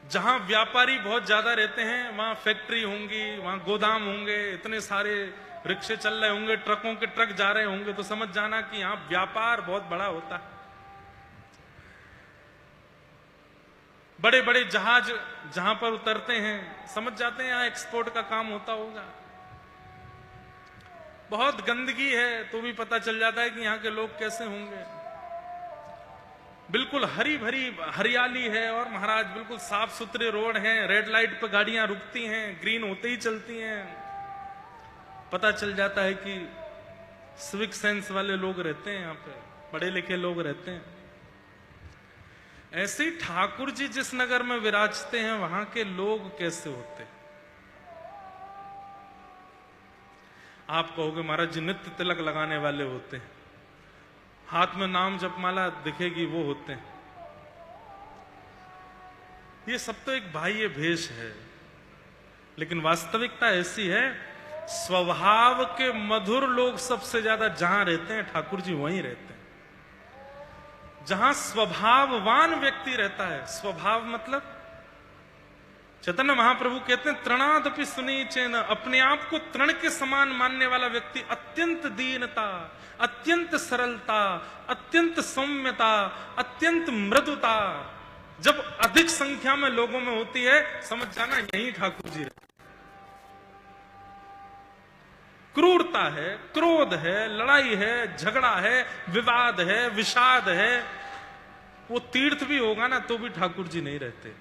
जहां व्यापारी बहुत ज्यादा रहते हैं वहां फैक्ट्री होंगी, वहां गोदाम होंगे, इतने सारे रिक्शे चल रहे होंगे, ट्रकों के ट्रक जा रहे होंगे, तो समझ जाना कि यहां व्यापार बहुत बड़ा होता है। बड़े बड़े जहाज जहां पर उतरते हैं समझ जाते हैं यहां एक्सपोर्ट का काम होता होगा। बहुत गंदगी है तो भी पता चल जाता है कि यहां के लोग कैसे होंगे। बिल्कुल हरी भरी हरियाली है और महाराज बिल्कुल साफ सुथरे रोड हैं, रेड लाइट पर गाड़ियां रुकती हैं, ग्रीन होते ही चलती हैं। पता चल जाता है कि सिविक सेंस वाले लोग रहते हैं, यहां पे पढ़े लिखे लोग रहते हैं। ऐसे ही ठाकुर जी जिस नगर में विराजते हैं वहां के लोग कैसे होते हैं। आप कहोगे महाराज जी नित्य तिलक लगाने वाले होते हैं, हाथ में नाम जपमाला दिखेगी वो होते हैं। ये सब तो एक बाह्य भेष है, लेकिन वास्तविकता ऐसी है, स्वभाव के मधुर लोग सबसे ज्यादा जहां रहते हैं ठाकुर जी वहीं रहते हैं। जहां स्वभाववान व्यक्ति रहता है, स्वभाव मतलब चैतन्य महाप्रभु कहते हैं तृणादपि सुनीचेन, अपने आप को तृण के समान मानने वाला व्यक्ति अत्यंत दीनता, अत्यंत सरलता, अत्यंत सौम्यता, अत्यंत मृदुता जब अधिक संख्या में लोगों में होती है समझ जाना यही ठाकुर जी है। क्रूरता है, क्रोध है, लड़ाई है, झगड़ा है, विवाद है, विषाद है, वो तीर्थ भी होगा ना तो भी ठाकुर जी नहीं रहते।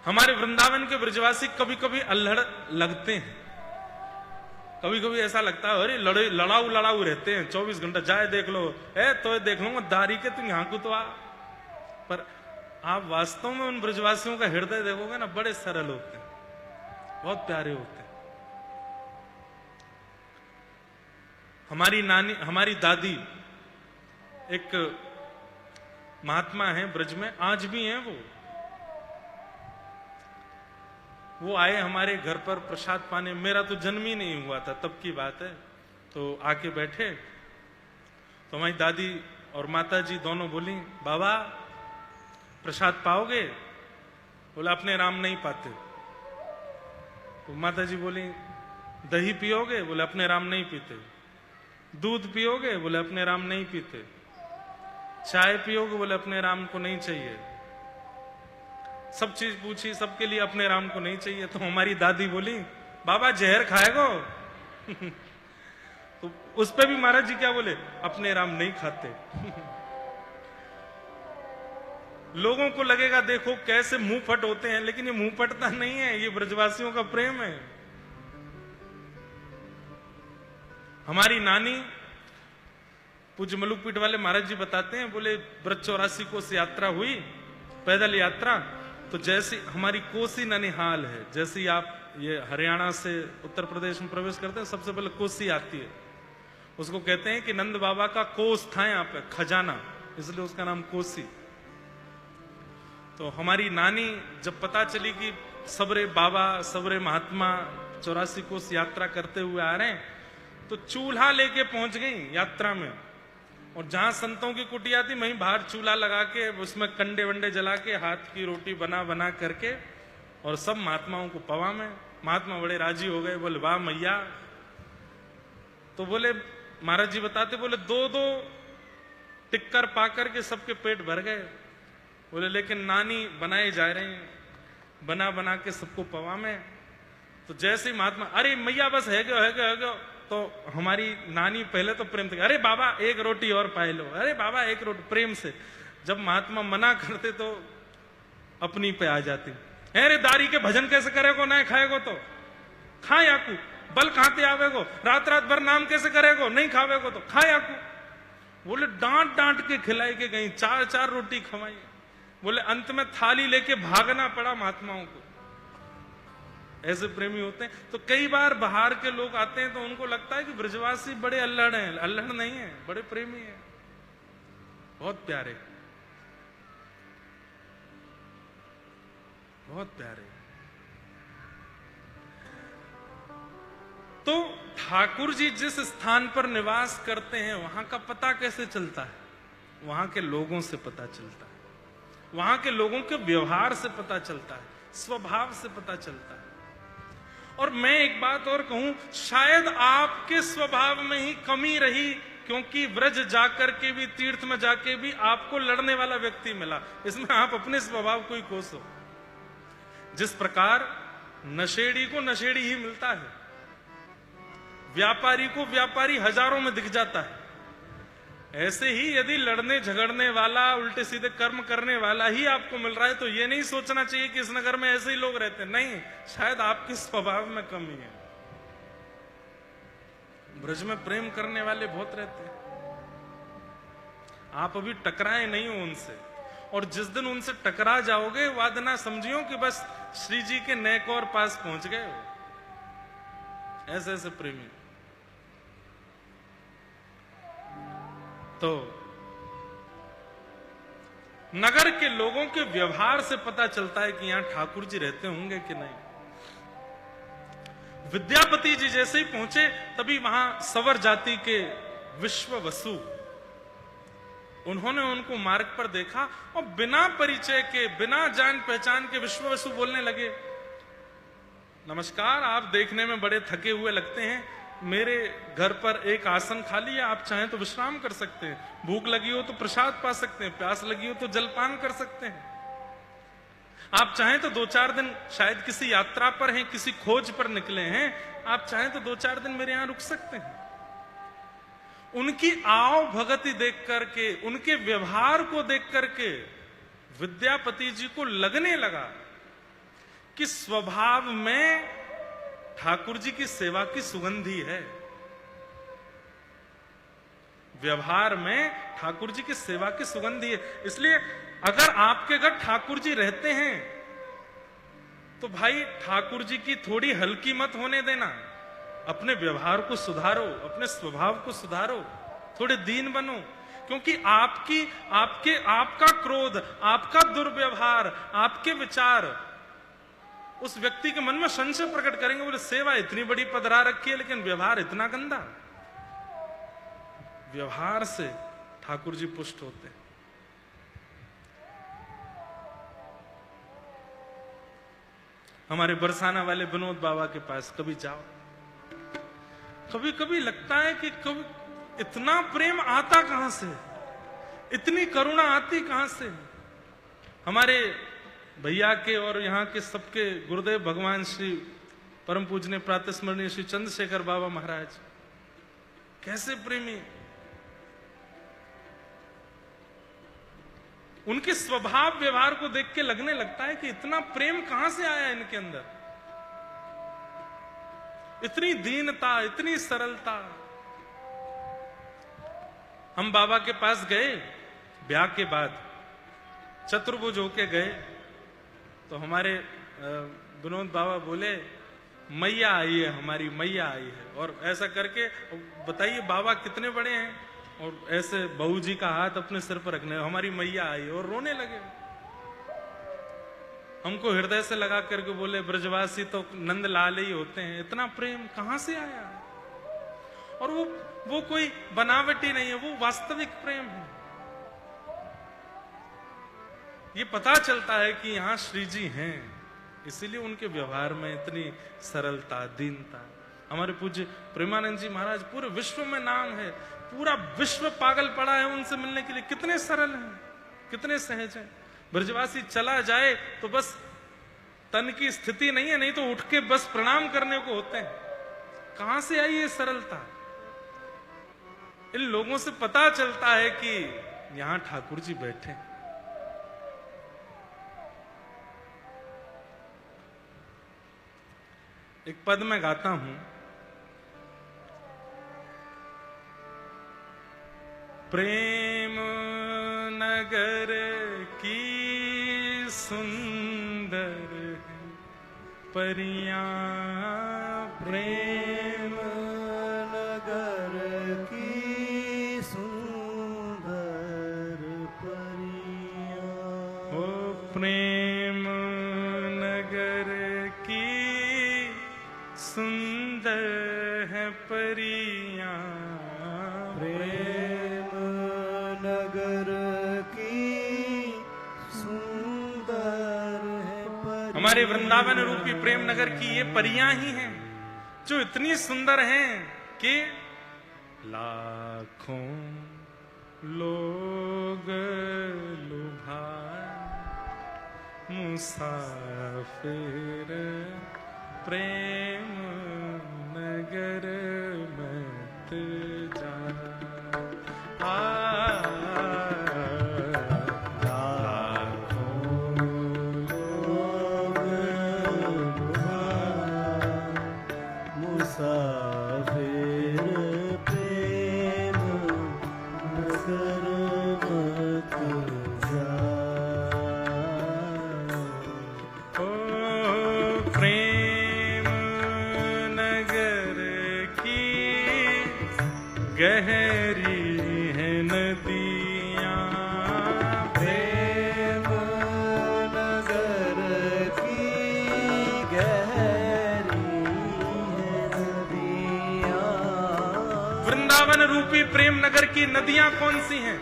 हमारे वृंदावन के ब्रजवासी कभी कभी अल्हड़ लगते हैं, कभी कभी ऐसा लगता है अरे लड़ाऊ रहते हैं, 24 घंटा जाए देख लो, तो देख लूंगा दारी के तुम यहां को तो आ। पर आप वास्तव में उन ब्रजवासियों का हृदय देखोगे ना, बड़े सरल होते हैं, बहुत प्यारे होते हैं। हमारी दादी एक महात्मा है ब्रज में, आज भी हैं वो आए हमारे घर पर प्रसाद पाने। मेरा तो जन्म ही नहीं हुआ था तब की बात है। तो आके बैठे तो हमारी दादी और माता जी दोनों बोली बाबा प्रसाद पाओगे? बोला अपने राम नहीं पाते। तो माता जी बोली दही पियोगे? बोले अपने राम नहीं पीते। दूध पियोगे? बोले अपने राम नहीं पीते। चाय पियोगे? बोले अपने राम को नहीं चाहिए। सब चीज पूछी, सबके लिए अपने राम को नहीं चाहिए। तो हमारी दादी बोली बाबा जहर खाएगो? तो उस पे भी महाराज जी क्या बोले? अपने राम नहीं खाते। लोगों को लगेगा देखो कैसे मुंह फट होते हैं, लेकिन ये मुंह फटता नहीं है, ये ब्रजवासियों का प्रेम है। हमारी नानी पूज्य मलुकपीठ वाले महाराज जी बताते हैं, बोले ब्रज 84 कोस यात्रा हुई, पैदल यात्रा। तो जैसी हमारी कोसी ननिहाल है, जैसे आप ये हरियाणा से उत्तर प्रदेश में प्रवेश करते हैं सबसे पहले कोसी आती है, उसको कहते हैं कि नंद बाबा का कोस था यहाँ पे, खजाना, इसलिए उसका नाम कोसी। तो हमारी नानी जब पता चली कि सबरे बाबा, सबरे महात्मा 84 कोस यात्रा करते हुए आ रहे हैं, तो चूल्हा लेके पहुंच गई यात्रा में। और जहां संतों की कुटिया थी वहीं बाहर चूल्हा लगा के उसमें कंडे वंडे जला के हाथ की रोटी बना बना करके और सब महात्माओं को पवा में। महात्मा बड़े राजी हो गए, बोले वाह मैया। तो बोले महाराज जी बताते, बोले 2-2 टिक्कर पा करके सबके पेट भर गए। बोले लेकिन नानी बनाए जा रहे हैं, बना बना के सबको पवा में। तो जैसे ही महात्मा, अरे मैया बस है गयो, तो हमारी नानी पहले तो प्रेम से, अरे बाबा एक रोटी और पाए लो, अरे बाबा एक रोटी, प्रेम से। जब महात्मा मना करते तो अपनी पे आ जाती, अरे दारी के भजन कैसे करेगो, नहीं खाएगो तो खा याकू, बल कहां ते आवेगो, रात रात भर नाम कैसे करेगो, नहीं खावेगो तो खा याकू। बोले डांट डांट के खिलाई के गई, 4-4 रोटी खवाई। बोले अंत में थाली लेके भागना पड़ा महात्माओं को। ऐसे प्रेमी होते हैं। तो कई बार बाहर के लोग आते हैं तो उनको लगता है कि ब्रजवासी बड़े अल्हड़ हैं, अल्हड़ नहीं है, बड़े प्रेमी हैं, बहुत प्यारे, बहुत प्यारे। तो ठाकुर जी जिस स्थान पर निवास करते हैं वहां का पता कैसे चलता है? वहां के लोगों से पता चलता है, वहां के लोगों के व्यवहार से पता चलता है, स्वभाव से पता चलता है। और मैं एक बात और कहूं, शायद आपके स्वभाव में ही कमी रही, क्योंकि व्रज जाकर के भी, तीर्थ में जाके भी आपको लड़ने वाला व्यक्ति मिला। इसमें आप अपने स्वभाव को ही कोसो। जिस प्रकार नशेड़ी को नशेड़ी ही मिलता है, व्यापारी को व्यापारी हजारों में दिख जाता है, ऐसे ही यदि लड़ने झगड़ने वाला, उल्टे सीधे कर्म करने वाला ही आपको मिल रहा है तो ये नहीं सोचना चाहिए कि इस नगर में ऐसे ही लोग रहते हैं। नहीं, शायद आपके स्वभाव में कमी है। ब्रज में प्रेम करने वाले बहुत रहते हैं, आप अभी टकराए नहीं हो उनसे। और जिस दिन उनसे टकरा जाओगे, वादना समझियो कि बस श्री जी के नेक और पास पहुंच गए हो। ऐसे ऐसे प्रेमी। तो नगर के लोगों के व्यवहार से पता चलता है कि यहां ठाकुर जी रहते होंगे कि नहीं। विद्यापति जी जैसे ही पहुंचे तभी वहां सवर जाति के विश्व वसु, उन्होंने उनको मार्ग पर देखा और बिना परिचय के, बिना जान पहचान के विश्व वसु बोलने लगे, नमस्कार, आप देखने में बड़े थके हुए लगते हैं, मेरे घर पर एक आसन खाली है, आप चाहें तो विश्राम कर सकते हैं, भूख लगी हो तो प्रसाद पा सकते हैं, प्यास लगी हो तो जलपान कर सकते हैं, आप चाहें तो 2-4 दिन, शायद किसी यात्रा पर हैं, किसी खोज पर निकले हैं, आप चाहें तो 2-4 दिन मेरे यहां रुक सकते हैं। उनकी आओ भगति देख करके, उनके व्यवहार को देख करके विद्यापति जी को लगने लगा कि स्वभाव में ठाकुर जी की सेवा की सुगंधी है, व्यवहार में ठाकुर जी की सेवा की सुगंधी है। इसलिए अगर आपके घर ठाकुर जी रहते हैं तो भाई ठाकुर जी की थोड़ी हल्की मत होने देना, अपने व्यवहार को सुधारो, अपने स्वभाव को सुधारो, थोड़े दीन बनो, क्योंकि आपका क्रोध, आपका दुर्व्यवहार, आपके विचार उस व्यक्ति के मन में संशय प्रकट करेंगे। बोले सेवा इतनी बड़ी पधरा रखी है लेकिन व्यवहार इतना गंदा। व्यवहार से ठाकुर जी पुष्ट होते हैं। हमारे बरसाना वाले विनोद बाबा के पास कभी जाओ, कभी कभी लगता है कि कभी इतना प्रेम आता कहां से, इतनी करुणा आती कहां से। हमारे भैया के और यहाँ के सबके गुरुदेव भगवान श्री परम पूजनीय प्रातस्मरणीय श्री चंद्रशेखर बाबा महाराज कैसे प्रेमी, उनके स्वभाव व्यवहार को देख के लगने लगता है कि इतना प्रेम कहां से आया इनके अंदर, इतनी दीनता, इतनी सरलता। हम बाबा के पास गए ब्याह के बाद, चतुर्भुज होके गए, तो हमारे विनोद बाबा बोले, मैया आई है, हमारी मैया आई है। और ऐसा करके बताइए बाबा कितने बड़े हैं, और ऐसे बहू जी का हाथ अपने सिर पर रखने, हमारी मैया आई, और रोने लगे। हमको हृदय से लगा करके बोले ब्रजवासी तो नंद लाल ही होते हैं, इतना प्रेम कहां से आया? और वो कोई बनावटी नहीं है, वो वास्तविक प्रेम है। ये पता चलता है कि यहां श्री जी हैं, इसीलिए उनके व्यवहार में इतनी सरलता, दीनता। हमारे पूज्य प्रेमानंद जी महाराज, पूरे विश्व में नाम है, पूरा विश्व पागल पड़ा है उनसे मिलने के लिए। कितने सरल हैं, कितने सहज हैं। ब्रजवासी चला जाए तो बस तन की स्थिति नहीं है, नहीं तो उठ के बस प्रणाम करने को होते हैं। कहां से आई ये सरलता? इन लोगों से पता चलता है कि यहां ठाकुर जी बैठे। एक पद में गाता हूं, प्रेम नगर की सुंदर है परियां, प्रेम नगर की सुंदर परियां। ओ प्रेम नगर की सुंदर है परियां, प्रेम नगर की सुंदर है परियां। हमारे वृंदावन रूपी प्रेम नगर की ये परियां ही हैं, जो इतनी सुंदर हैं कि लाखों लोग लुभाए मुसाफिर प्रेम नगर मत जा। मुसाफिर प्रेम नगर मत जा। ओ प्रेम नगर की गहरी है नदियां, प्रेम नगर की गहरी है नदियां। वृंदावन रूपी प्रेम नगर की नदियां कौन सी हैं?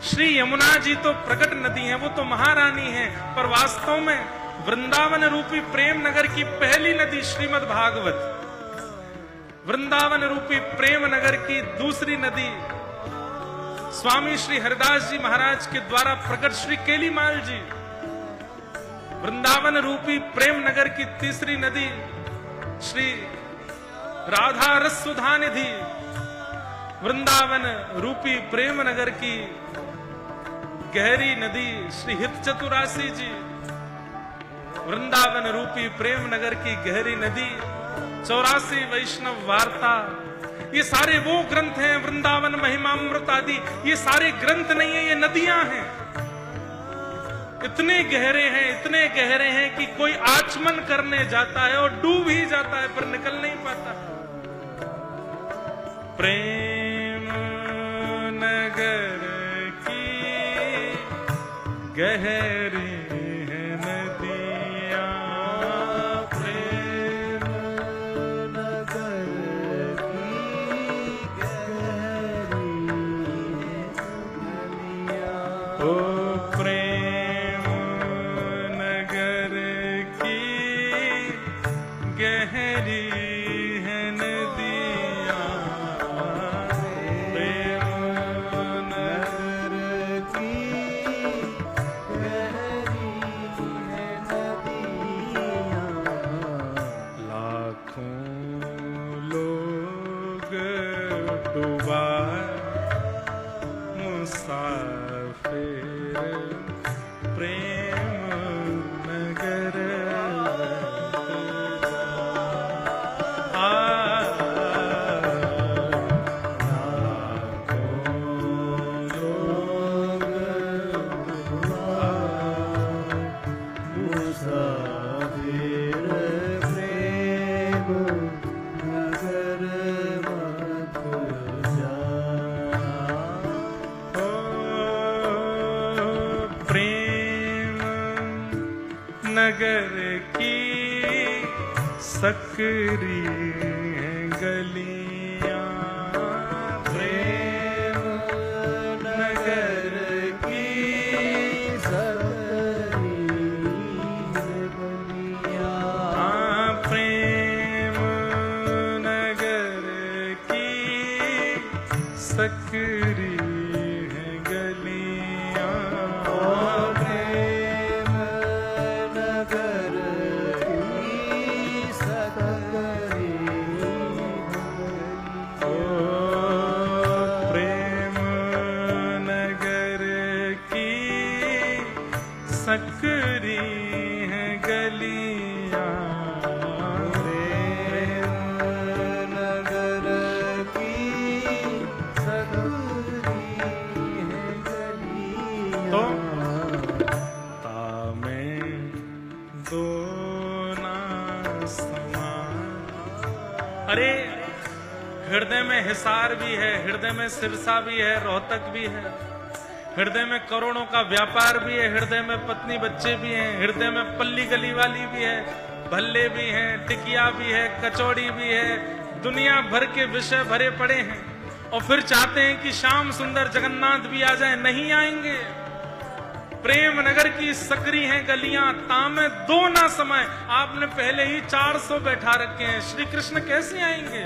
श्री यमुना जी तो प्रकट नदी हैं, वो तो महारानी हैं, पर वास्तव में वृंदावन रूपी प्रेम नगर की पहली नदी श्रीमद् भागवत, वृंदावन रूपी प्रेम नगर की दूसरी नदी स्वामी श्री हरिदास जी महाराज के द्वारा प्रकट श्री केलीमाल जी, वृंदावन रूपी प्रेम नगर की तीसरी नदी श्री राधा रस सुधा निधि, वृंदावन रूपी प्रेम नगर की गहरी नदी श्री हित चतुरासी जी, वृंदावन रूपी प्रेम नगर की गहरी नदी 84 वैष्णव वार्ता। ये सारे वो ग्रंथ हैं, वृंदावन महिमामृत आदि, ये सारे ग्रंथ नहीं है, ये नदियां हैं। इतने गहरे हैं, इतने गहरे हैं कि कोई आचमन करने जाता है और डूब ही जाता है, पर निकल नहीं पाता। प्रेम नगर की गहरी है नदियां, प्रेम नगर की गहरी नदियां। ओ प्रेम नगर की गहरी है नदियां, प्रेम नगर की गहरी है नदियां। लाखों लोग डूबा मुसाफिर प्रेम नगर मुसाफिर प्रेम नगर की सकरी हैं गलियां, प्रेम नगर की सकरी गलियां, प्रेम नगर की सकरी हैं गलियां, प्रेम नगर की सकरी ओ प्रेम नगर की सकरी हैं गलियां, प्रेम नगर की सकरी है तो गलियां, तामें दो ना समा। अरे हृदय में हिसार भी है, हृदय में सिरसा भी है, रोहतक भी है, हृदय में करोड़ों का व्यापार भी है, हृदय में पत्नी बच्चे भी हैं, हृदय में पल्ली गली वाली भी है, भल्ले भी हैं, टिकिया भी है, कचौड़ी भी है, दुनिया भर के विषय भरे पड़े हैं। और फिर चाहते हैं कि श्याम सुंदर जगन्नाथ भी आ जाए, नहीं आएंगे। प्रेम नगर की सकरी हैं गलियां, तामे दो ना समय। आपने पहले ही 400 बैठा रखे हैं, श्री कृष्ण कैसे आएंगे?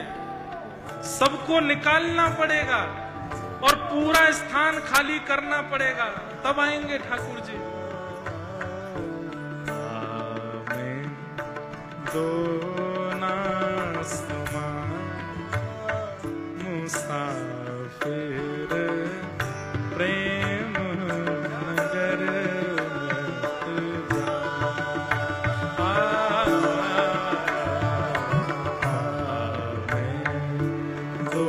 सबको निकालना पड़ेगा और पूरा स्थान खाली करना पड़ेगा, तब आएंगे ठाकुर जी। तामे दो ना समय मुसाफिर प्रेम नगर मत जा। दो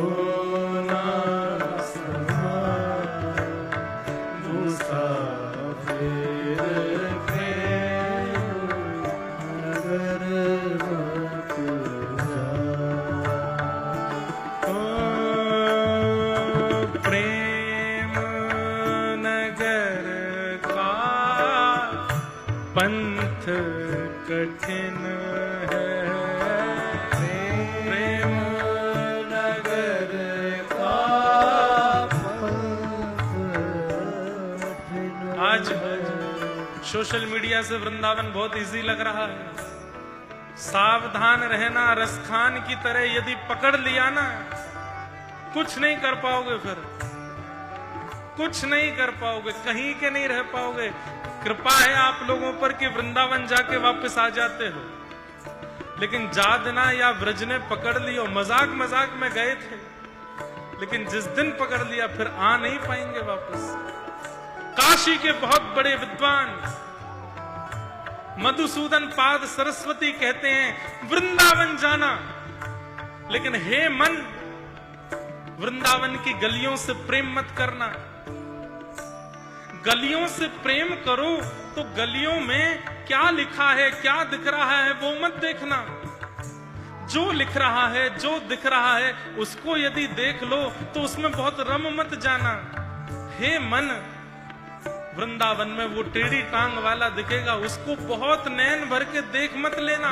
ना समय मुसाफिर प्रेम नगर मत जा, प्रेम नगर का पंथ कठिन है, प्रेम नगर का पंथ कठिन आज सोशल मीडिया से वृंदावन बहुत इजी लग रहा है। सावधान रहना, रसखान की तरह यदि पकड़ लिया ना, कुछ नहीं कर पाओगे, फिर कुछ नहीं कर पाओगे, कहीं के नहीं रह पाओगे। कृपा है आप लोगों पर कि वृंदावन जाके वापस आ जाते हो, लेकिन जादना या व्रज ने पकड़ लियो। मजाक मजाक में गए थे, लेकिन जिस दिन पकड़ लिया फिर आ नहीं पाएंगे वापस। काशी के बहुत बड़े विद्वान मधुसूदन पाद सरस्वती कहते हैं वृंदावन जाना, लेकिन हे मन, वृंदावन की गलियों से प्रेम मत करना। गलियों से प्रेम करो तो गलियों में क्या लिखा है, क्या दिख रहा है, वो मत देखना। जो लिख रहा है, जो दिख रहा है, उसको यदि देख लो तो उसमें बहुत रम मत जाना। हे मन, वृंदावन में वो टेढ़ी टांग वाला दिखेगा, उसको बहुत नैन भर के देख मत लेना।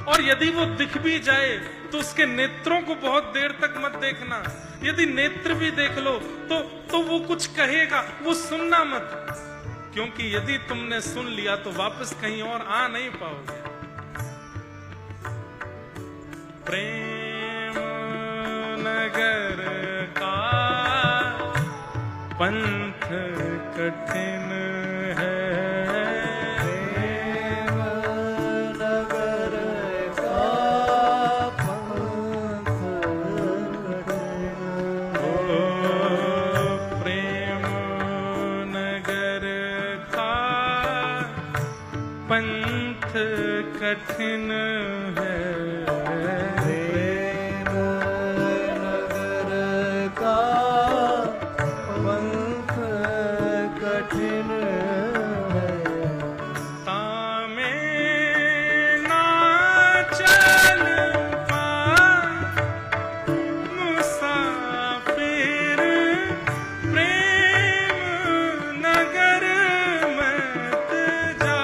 और यदि वो दिख भी जाए तो उसके नेत्रों को बहुत देर तक मत देखना। यदि नेत्र भी देख लो तो वो कुछ कहेगा, वो सुनना मत, क्योंकि यदि तुमने सुन लिया तो वापस कहीं और आ नहीं पाओगे। प्रेम नगर का पंथ कठिन है, प्रेम नगर का पंथ कठिन ओ प्रेम नगर का पंथ कठिन है, प्रेम नगर का पंथ कठिन है, तामे ना चल पा मुसाफिर प्रेम नगर मत जा।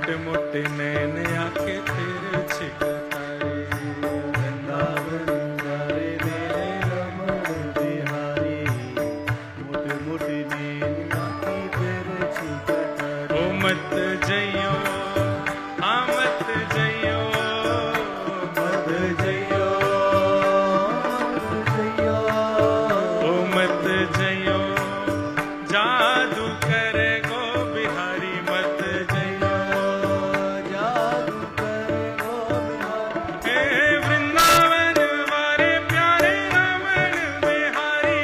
मोटे मोटे नैन आके तेरे छिकतारे। वृंदावन प्यारे मेरे रमण बिहारी, मोटे मोटे नैन आके तेरे छिकतारे। ओ मत जइयो हाँ मत जइयो, मत जइयो ओ मत जइयो जादू करे गो बिहारी, मत जइयो जादू करे गो बिहारी। हे वृंदावन वारे प्यारे रमण बिहारी,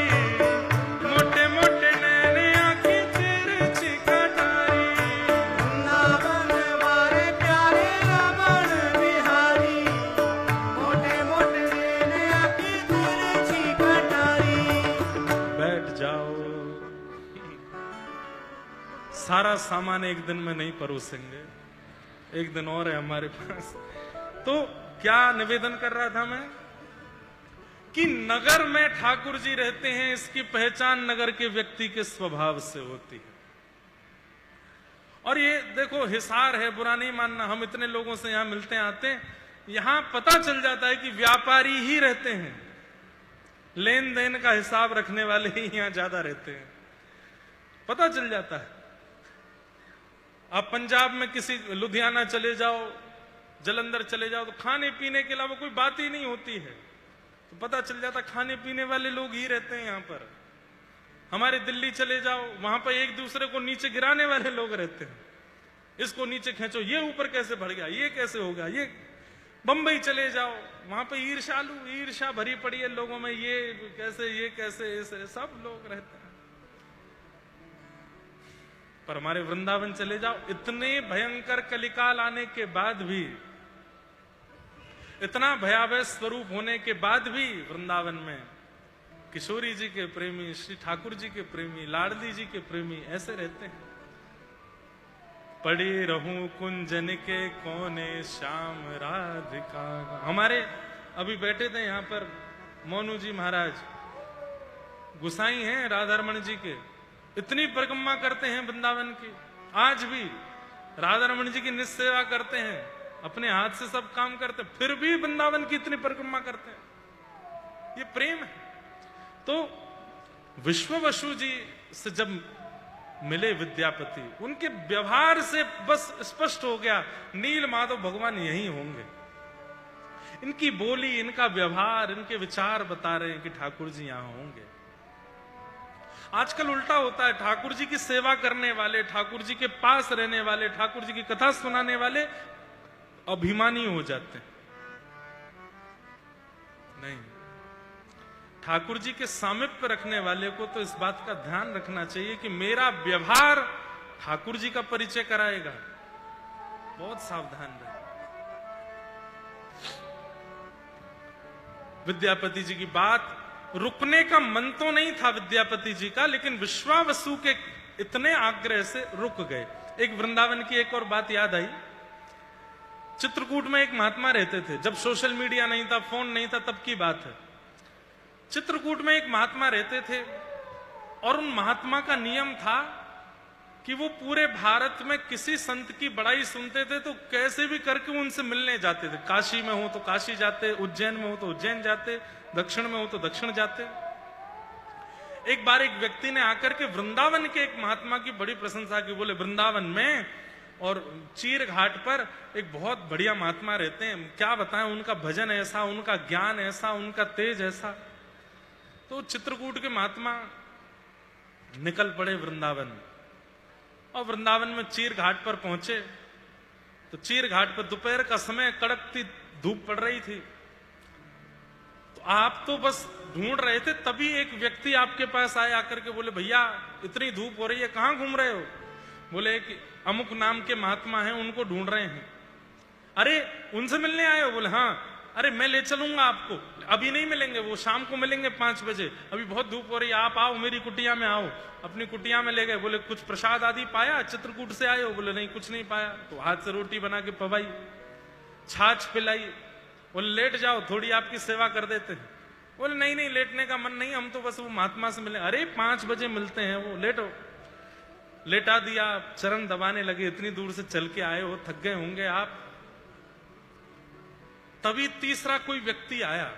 मोटे मोटे नैन आँखी तेरे छिकतारी। वृंदावन वारे प्यारे रमण बिहारी, मोटे मोटे नैन आँखी तेरे छिकतारी। बैठ जाओ, सारा सामान एक दिन में नहीं परोसेंगे, एक दिन और है हमारे पास। तो क्या निवेदन कर रहा था मैं कि नगर में ठाकुर जी रहते हैं, इसकी पहचान नगर के व्यक्ति के स्वभाव से होती है। और ये देखो हिसार है, बुरा नहीं मानना, हम इतने लोगों से यहां मिलते आते हैं, यहां पता चल जाता है कि व्यापारी ही रहते हैं, लेन देन का हिसाब रखने वाले ही यहां ज्यादा रहते हैं, पता चल जाता है। आप पंजाब में किसी लुधियाना चले जाओ, जलंधर चले जाओ, तो खाने पीने के अलावा कोई बात ही नहीं होती है, तो पता चल जाता खाने पीने वाले लोग ही रहते हैं यहां पर। हमारे दिल्ली चले जाओ, वहां पर एक दूसरे को नीचे गिराने वाले लोग रहते हैं, इसको नीचे खींचो, ये ऊपर कैसे बढ़ गया, ये कैसे हो गया, ये। बंबई चले जाओ, वहां पर ईर्ष्या भरी पड़ी है लोगों में, ये कैसे ऐसे सब लोग रहते हैं। पर हमारे वृंदावन चले जाओ, इतने भयंकर कलिकाल आने के बाद भी, इतना भयावह स्वरूप होने के बाद भी वृंदावन में किशोरी जी के प्रेमी, श्री ठाकुर जी के प्रेमी, लाडली जी के प्रेमी ऐसे रहते हैं। पड़ी रहूं कुंजन के कोने श्याम राधिका। हमारे अभी बैठे थे यहाँ पर मोनू जी महाराज, गुसाई हैं राधारमण जी के, इतनी परिक्रमा करते हैं वृंदावन की, आज भी राधारमण जी की निस्सेवा करते हैं, अपने हाथ से सब काम करते हैं, फिर भी वृंदावन की इतनी परिक्रमा करते हैं। ये प्रेम है। तो विश्ववसु जी से जब मिले विद्यापति, उनके व्यवहार से बस स्पष्ट हो गया नील माधव भगवान यही होंगे। इनकी बोली, इनका व्यवहार, इनके विचार बता रहे हैं कि ठाकुर जी यहां होंगे। आजकल उल्टा होता है, ठाकुर जी की सेवा करने वाले, ठाकुर जी के पास रहने वाले, ठाकुर जी की कथा सुनाने वाले अभिमानी हो जाते हैं। नहीं, ठाकुर जी के सामीप्य रखने वाले को तो इस बात का ध्यान रखना चाहिए कि मेरा व्यवहार ठाकुर जी का परिचय कराएगा। बहुत सावधान रहे। विद्यापति जी की बात रुकने का मन तो नहीं था विद्यापति जी का, लेकिन विश्वावसु के इतने आग्रह से रुक गए। एक वृंदावन की एक और बात याद आई। चित्रकूट में एक महात्मा रहते थे, जब सोशल मीडिया नहीं था, फोन नहीं था, तब की बात है। चित्रकूट में एक महात्मा रहते थे और उन महात्मा का नियम था कि वो पूरे भारत में किसी संत की बड़ाई सुनते थे तो कैसे भी करके उनसे मिलने जाते थे। काशी में हो तो काशी जाते, उज्जैन में हो तो उज्जैन जाते, दक्षिण में हो तो दक्षिण जाते। एक बार एक व्यक्ति ने आकर के वृंदावन के एक महात्मा की बड़ी प्रशंसा की। बोले वृंदावन में और चीर घाट पर एक बहुत बढ़िया महात्मा रहते हैं, क्या बताएं, उनका भजन ऐसा, उनका ज्ञान ऐसा, उनका तेज ऐसा। तो चित्रकूट के महात्मा निकल पड़े वृंदावन, और वृंदावन में चीर घाट पर पहुंचे तो चीर घाट पर दोपहर का समय, कड़कती धूप पड़ रही थी। तो आप तो बस ढूंढ रहे थे, तभी एक व्यक्ति आपके पास आए, आकर के बोले भैया इतनी धूप हो रही है, कहां घूम रहे हो? बोले कि अमुक नाम के महात्मा हैं, उनको ढूंढ रहे हैं। अरे उनसे मिलने आए हो? बोले हाँ। अरे मैं ले चलूंगा आपको। अभी नहीं मिलेंगे, वो शाम को मिलेंगे 5 बजे, अभी बहुत धूप हो रही है, आप आओ मेरी कुटिया में आओ। अपनी कुटिया में ले गए। बोले कुछ प्रसाद आदि पाया? चित्रकूट से आए हो? बोले नहीं कुछ नहीं पाया। तो हाथ से रोटी बना के पवाई, छाछ पिलाई। बोले लेट जाओ, थोड़ी आपकी सेवा कर देते हैं। बोले नहीं नहीं, लेटने का मन नहीं, हम तो बस वो महात्मा से मिले। अरे 5 बजे मिलते हैं वो, लेटो। लेटा दिया, चरण दबाने लगे। इतनी दूर से चल के आए हो, थक गए होंगे आप। तभी तीसरा कोई व्यक्ति आया,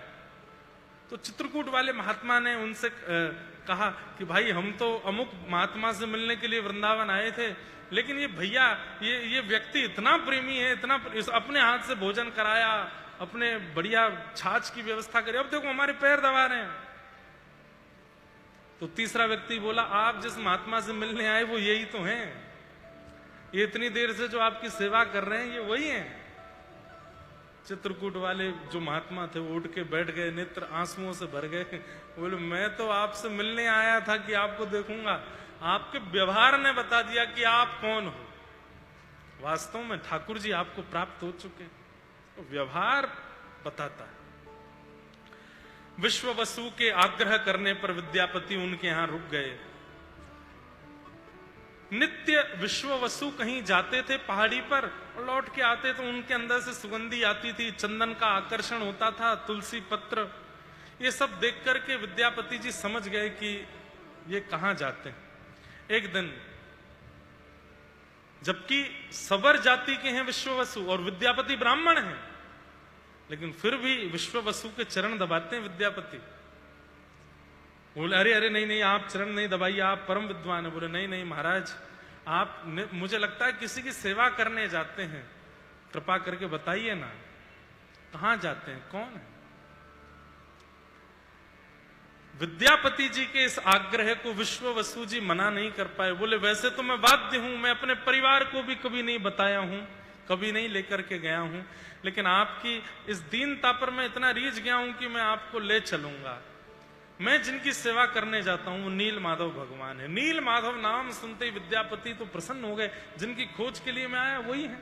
तो चित्रकूट वाले महात्मा ने उनसे कहा कि भाई हम तो अमुक महात्मा से मिलने के लिए वृंदावन आए थे, लेकिन ये भैया ये व्यक्ति इतना प्रेमी है, इतना अपने हाथ से भोजन कराया, अपने बढ़िया छाछ की व्यवस्था करी, अब देखो हमारे पैर दबा रहे हैं। तो तीसरा व्यक्ति बोला, आप जिस महात्मा से मिलने आए वो यही तो हैं, ये इतनी देर से जो आपकी सेवा कर रहे हैं ये वही हैं। चित्रकूट वाले जो महात्मा थे वो उठ के बैठ गए, नेत्र आंसुओं से भर गए। बोले, मैं तो आपसे मिलने आया था कि आपको देखूंगा, आपके व्यवहार ने बता दिया कि आप कौन हो। वास्तव में ठाकुर जी आपको प्राप्त हो चुके, तो व्यवहार बताता है। विश्व वसु के आग्रह करने पर विद्यापति उनके यहां रुक गए। नित्य विश्व वसु कहीं जाते थे पहाड़ी पर और लौट के आते तो उनके अंदर से सुगंधी आती थी, चंदन का आकर्षण होता था, तुलसी पत्र, ये सब देख करके विद्यापति जी समझ गए कि ये कहां जाते हैं। एक दिन, जबकि सबर जाति के हैं विश्व वसु और विद्यापति ब्राह्मण हैं, लेकिन फिर भी विश्व वसु के चरण दबाते हैं विद्यापति। बोले, अरे अरे नहीं नहीं, आप चरण नहीं दबाइए, आप परम विद्वान है। बोले, नहीं नहीं महाराज, आप मुझे लगता है किसी की सेवा करने जाते हैं, कृपा करके बताइए ना कहां जाते हैं, कौन है। विद्यापति जी के इस आग्रह को विश्व वसु जी मना नहीं कर पाए। बोले, वैसे तो मैं बाध्य हूं, मैं अपने परिवार को भी कभी नहीं बताया हूं, कभी नहीं लेकर के गया हूं, लेकिन आपकी इस दीनता पर मैं इतना रीझ गया हूं कि मैं आपको ले चलूंगा। मैं जिनकी सेवा करने जाता हूं वो नील माधव भगवान है। नील माधव नाम सुनते ही विद्यापति तो प्रसन्न हो गए, जिनकी खोज के लिए मैं आया वही है।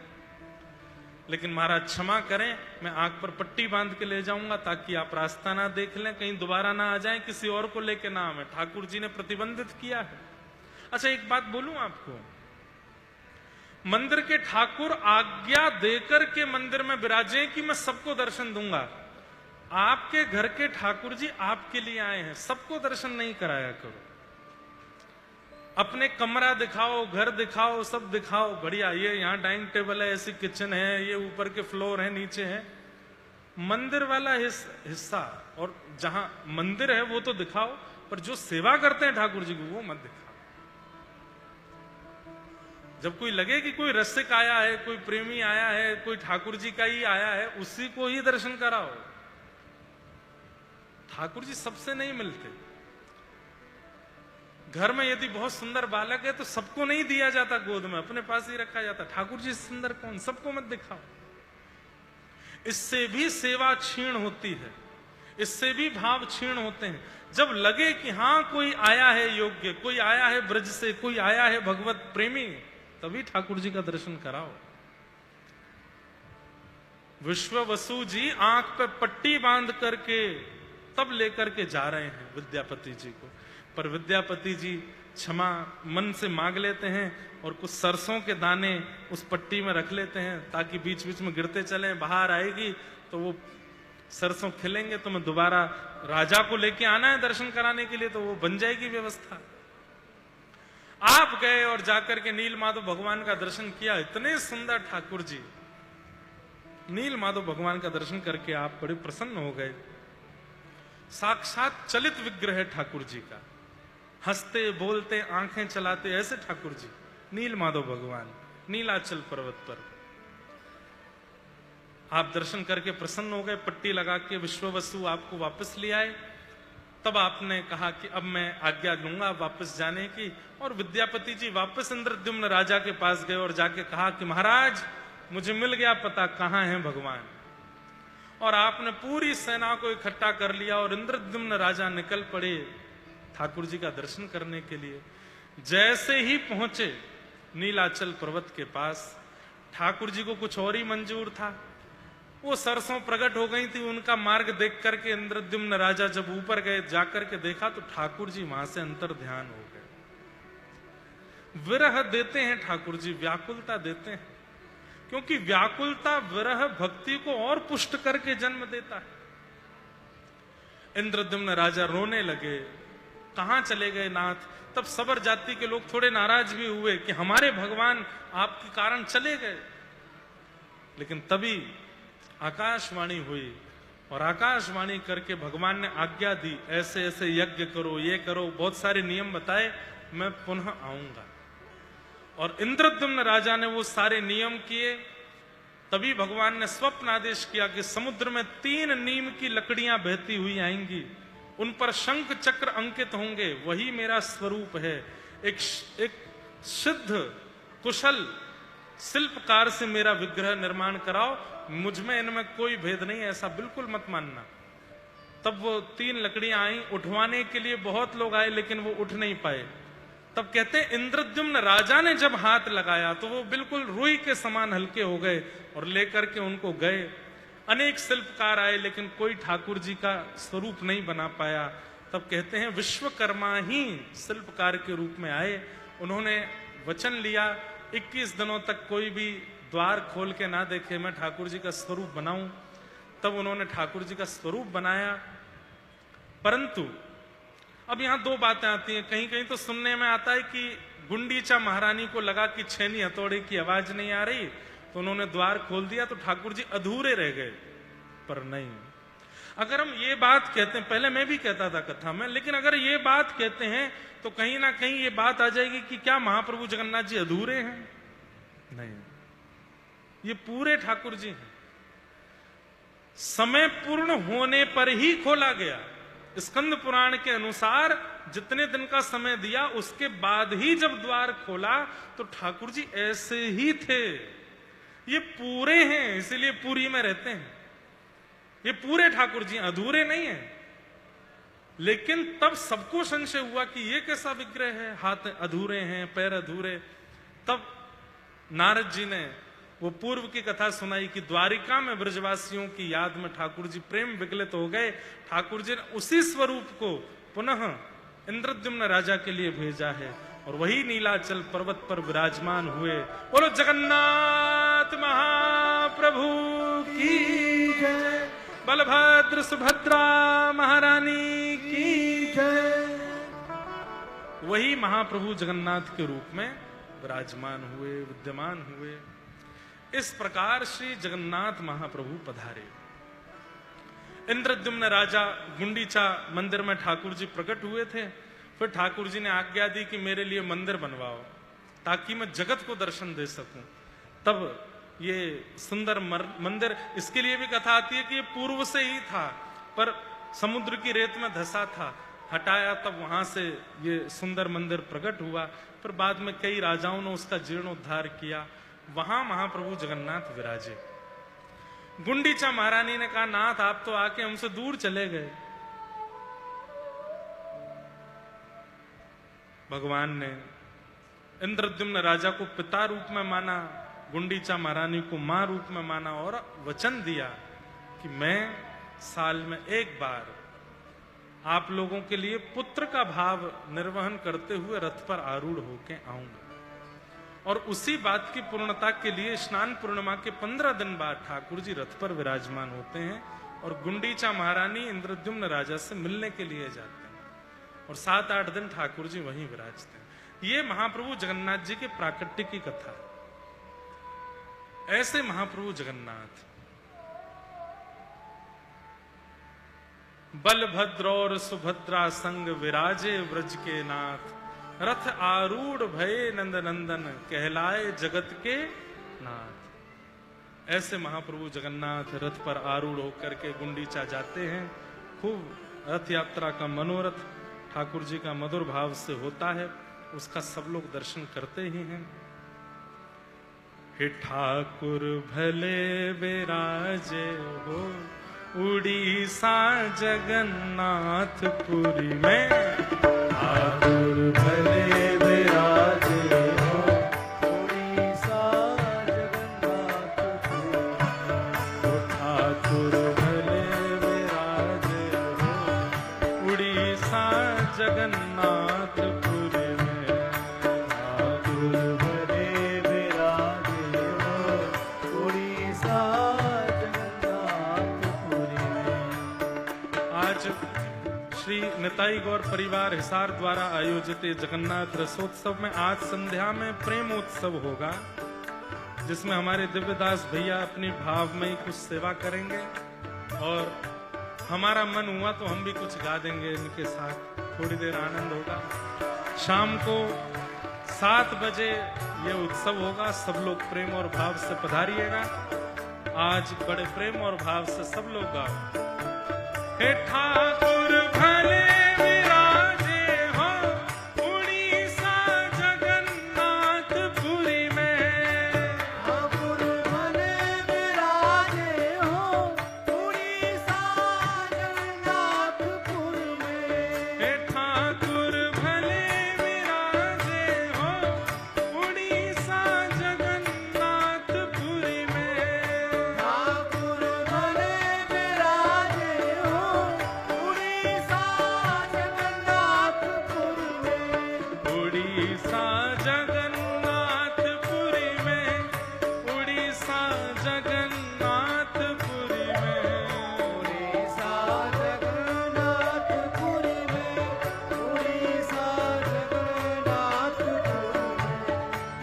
लेकिन महाराज क्षमा करें, मैं आंख पर पट्टी बांध के ले जाऊंगा ताकि आप रास्ता ना देख लें, कहीं दोबारा ना आ जाएं, किसी और को लेके ना आवे। ठाकुर जी ने प्रतिबंधित किया है। अच्छा, एक बात बोलूं आपको, मंदिर के ठाकुर आज्ञा देकर के मंदिर में विराजे कि मैं सबको दर्शन दूंगा। आपके घर के ठाकुर जी आपके लिए आए हैं, सबको दर्शन नहीं कराया करो। अपने कमरा दिखाओ, घर दिखाओ, सब दिखाओ, बढ़िया, ये यहाँ डाइनिंग टेबल है, ऐसी किचन है, ये ऊपर के फ्लोर है, नीचे है। मंदिर वाला हिस्सा और जहां मंदिर है वो तो दिखाओ, पर जो सेवा करते हैं ठाकुर जी को वो मत दिखाओ। जब कोई लगे कि कोई रसिक आया है, कोई प्रेमी आया है, कोई ठाकुर जी का ही आया है, उसी को ही दर्शन कराओ। ठाकुर जी सबसे नहीं मिलते। घर में यदि बहुत सुंदर बालक है तो सबको नहीं दिया जाता गोद में, अपने पास ही रखा जाता। ठाकुर जी सुंदर कौन, सबको मत दिखाओ। इससे भी सेवा क्षीण होती है, इससे भी भाव क्षीण होते हैं। जब लगे कि हां कोई आया है योग्य, कोई आया है ब्रज से, कोई आया है भगवत प्रेमी, तभी ठाकुर जी का दर्शन कराओ। विश्व वसु जी आंख पे पट्टी बांध करके तब लेकर के जा रहे हैं विद्यापति जी को, पर विद्यापति जी क्षमा मन से मांग लेते हैं और कुछ सरसों के दाने उस पट्टी में रख लेते हैं ताकि बीच बीच में गिरते चलें। बाहर आएगी तो वो सरसों खिलेंगे, तो मैं दोबारा राजा को लेके आना है दर्शन कराने के लिए, तो वो बन जाएगी व्यवस्था। आप गए और जाकर के नील माधव भगवान का दर्शन किया। इतने सुंदर ठाकुर जी, नील माधव भगवान का दर्शन करके आप बड़े प्रसन्न हो गए। साक्षात चलित विग्रह है ठाकुर जी का, हंसते बोलते आंखें चलाते ऐसे ठाकुर जी नील माधव भगवान नीलाचल पर्वत पर। आप दर्शन करके प्रसन्न हो गए, पट्टी लगा के विश्व वसु आपको वापस ले आए। तब आपने कहा कि अब मैं आज्ञा लूंगा वापस जाने की, और विद्यापति जी वापस इंद्रद्युम्न राजा के पास गए और जाके कहा कि महाराज मुझे मिल गया पता कहां है भगवान। और आपने पूरी सेना को इकट्ठा कर लिया और इंद्रद्युम्न राजा निकल पड़े ठाकुर जी का दर्शन करने के लिए। जैसे ही पहुंचे नीलाचल पर्वत के पास, ठाकुर जी को कुछ और ही मंजूर था। वो सरसों प्रकट हो गई थी, उनका मार्ग देख करके इंद्रद्युम्न राजा जब ऊपर गए, जाकर के देखा तो ठाकुर जी वहां से अंतर ध्यान हो गए। विरह देते हैं ठाकुर जी, व्याकुलता देते हैं, क्योंकि व्याकुलता विरह भक्ति को और पुष्ट करके जन्म देता है। इंद्रद्युम्न राजा रोने लगे, कहां चले गए नाथ। तब सबर जाति के लोग थोड़े नाराज भी हुए कि हमारे भगवान आपके कारण चले गए। लेकिन तभी आकाशवाणी हुई और आकाशवाणी करके भगवान ने आज्ञा दी, ऐसे ऐसे यज्ञ करो, ये करो, बहुत सारे नियम बताए, मैं पुनः आऊंगा। और इंद्रद्युम्न राजा ने वो सारे नियम किए। तभी भगवान ने स्वप्न आदेश किया कि समुद्र में 3 नीम की लकड़ियां बहती हुई आएंगी, उन पर शंख चक्र अंकित होंगे, वही मेरा स्वरूप है। एक सिद्ध कुशल शिल्पकार से मेरा विग्रह निर्माण कराओ, मुझ में इनमें कोई भेद नहीं, ऐसा बिल्कुल मत मानना। तब वो 3 लकड़ियां आई, उठवाने के लिए बहुत लोग आए लेकिन वो उठ नहीं पाए। तब कहते हैं इंद्रद्युम्न राजा ने जब हाथ लगाया तो वो बिल्कुल रुई के समान हल्के हो गए और लेकर के उनको गए। अनेक शिल्पकार आए लेकिन कोई ठाकुर जी का स्वरूप नहीं बना पाया। तब कहते हैं विश्वकर्मा ही शिल्पकार के रूप में आए। उन्होंने वचन लिया 21 दिनों तक कोई भी द्वार खोल के ना देखे, मैं ठाकुर जी का स्वरूप बनाऊं। तब उन्होंने ठाकुर जी का स्वरूप बनाया। परंतु अब यहां 2 बातें आती हैं। कहीं कहीं तो सुनने में आता है कि गुंडीचा महारानी को लगा कि छेनी हथौड़े की आवाज नहीं आ रही, तो उन्होंने द्वार खोल दिया तो ठाकुर जी अधूरे रह गए। पर नहीं, अगर हम ये बात कहते हैं, पहले मैं भी कहता था कथा में, लेकिन अगर ये बात कहते हैं तो कहीं ना कहीं ये बात आ जाएगी कि क्या महाप्रभु जगन्नाथ जी अधूरे हैं? नहीं, ये पूरे ठाकुर जी हैं। समय पूर्ण होने पर ही खोला गया। स्कंद पुराण के अनुसार जितने दिन का समय दिया उसके बाद ही जब द्वार खोला तो ठाकुर जी ऐसे ही थे। ये पूरे हैं, इसीलिए पुरी में रहते हैं। ये पूरे ठाकुर जी, अधूरे नहीं हैं। लेकिन तब सबको संशय हुआ कि ये कैसा विग्रह है, हाथ अधूरे हैं, पैर अधूरे। तब नारद जी ने वो पूर्व की कथा सुनाई कि द्वारिका में ब्रजवासियों की याद में ठाकुर जी प्रेम विगलित हो गए। ठाकुर जी ने उसी स्वरूप को पुनः इंद्रद्युम्न राजा के लिए भेजा है और वही नीलाचल पर्वत पर विराजमान हुए। बोलो जगन्नाथ महाप्रभु की जय, बलभद्र सुभद्रा महारानी की जय। वही महाप्रभु जगन्नाथ के रूप में विराजमान हुए, विद्यमान हुए। इस प्रकार श्री जगन्नाथ महाप्रभु पधारे। इंद्रद्युम्न राजा गुंडीचा मंदिर में ठाकुर जी प्रकट हुए थे। फिर ठाकुर जी ने आज्ञा दी कि मेरे लिए मंदिर बनवाओ ताकि मैं जगत को दर्शन दे सकूं। तब ये सुंदर मंदिर, इसके लिए भी कथा आती है कि ये पूर्व से ही था पर समुद्र की रेत में धंसा था, हटाया, तब वहां से ये सुंदर मंदिर प्रकट हुआ। फिर बाद में कई राजाओं ने उसका जीर्णोद्धार किया। वहां महाप्रभु जगन्नाथ विराजे। गुंडीचा महारानी ने कहा, नाथ आप तो आके हमसे दूर चले गए। भगवान ने इंद्रद्युम्न राजा को पिता रूप में माना, गुंडीचा महारानी को मां रूप में माना और वचन दिया कि मैं साल में एक बार आप लोगों के लिए पुत्र का भाव निर्वहन करते हुए रथ पर आरूढ़ होके आऊंगा। और उसी बात की पूर्णता के लिए स्नान पूर्णिमा के 15 दिन बाद ठाकुर जी रथ पर विराजमान होते हैं और गुंडीचा महारानी इंद्रद्युम्न राजा से मिलने के लिए जाते हैं और 7-8 दिन ठाकुर जी वहीं विराजते हैं। ये महाप्रभु जगन्नाथ जी के प्राकट्य की कथा। ऐसे महाप्रभु जगन्नाथ बलभद्र और सुभद्रा संग विराजे व्रज के नाथ, रथ आरूढ़ भये नंद नंदन, कहलाए जगत के नाथ। ऐसे महाप्रभु जगन्नाथ रथ पर आरूढ़ होकर के गुंडीचा जाते हैं। खूब रथ यात्रा का मनोरथ ठाकुर जी का मधुर भाव से होता है, उसका सब लोग दर्शन करते ही हैं। हे ठाकुर भले विराजे हो उड़ीसा जगन्नाथपुरी में, ठाकुर भले विराजे हो उड़ीसा जगन्नाथपुरी में। ठाकुर भले विराजे हो उड़ीसा जगन्नाथपुरी में। ठाकुर भले विराजे हो उड़ीसा जगन्नाथपुरी में। आज श्री निताई गौर परिवार हिसार द्वारा आयोजित जगन्नाथ रसोत्सव में आज संध्या में प्रेमोत्सव होगा, जिसमें हमारे दिव्यदास भैया अपनी भावमयी कुछ सेवा करेंगे और हमारा मन हुआ तो हम भी कुछ गा देंगे इनके साथ। थोड़ी देर आनंद होगा। शाम को 7 बजे ये उत्सव होगा। सब लोग प्रेम और भाव से पधारिएगा। आज बड़े प्रेम और भाव से सब लोग गाओ। हे ठाकुर भले विराजे हो उड़ीसा जगन्नाथपुरी में। ठाकुर भले विराजे हो उड़ीसा जगन्नाथपुरी में। हे ठाकुर भले विराजे हो उड़ीसा जगन्नाथपुरी में। ठाकुर भले विराजे हो उड़ीसा जगन्नाथपुरी में। उड़ीसा जगन्नाथपुरी में। उड़ीसा जगन्नाथपुरी में। उड़ीसा जगन्नाथपुरी में। उड़ीसा जगन्नाथपुरी में।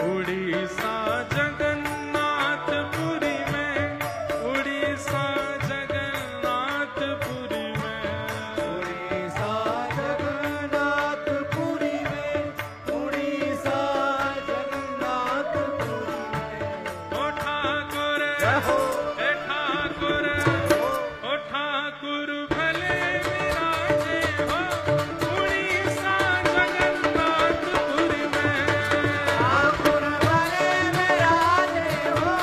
उड़ीसा जगन्नाथपुरी में। उड़ीसा जगन्नाथपुरी में। उड़ीसा जगन्नाथपुरी में। उड़ीसा जगन्नाथपुरी में। ओ ठाकुर, हे ठाकुर, ओ ठाकुर भले विराजे हो उड़ीसा जगन्नाथपुरी में। ठाकुर भले विराजे हो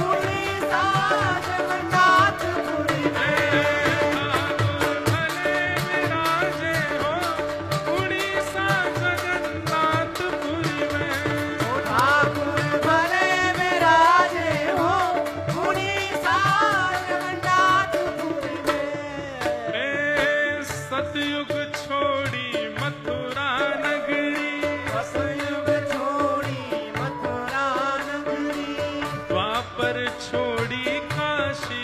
उड़ीसा जगन्नाथपुरी में। ठाकुर भले विराजे हो उड़ीसा जगन्नाथपुरी में। ठाकुर भले विराजे हो उड़ीसा जगन्नाथपुरी में। रे सतयुग छोड़ी मथुरा नगरी। सतयुग छोड़ी मथुरा नगरी। द्वापर छोड़ी काशी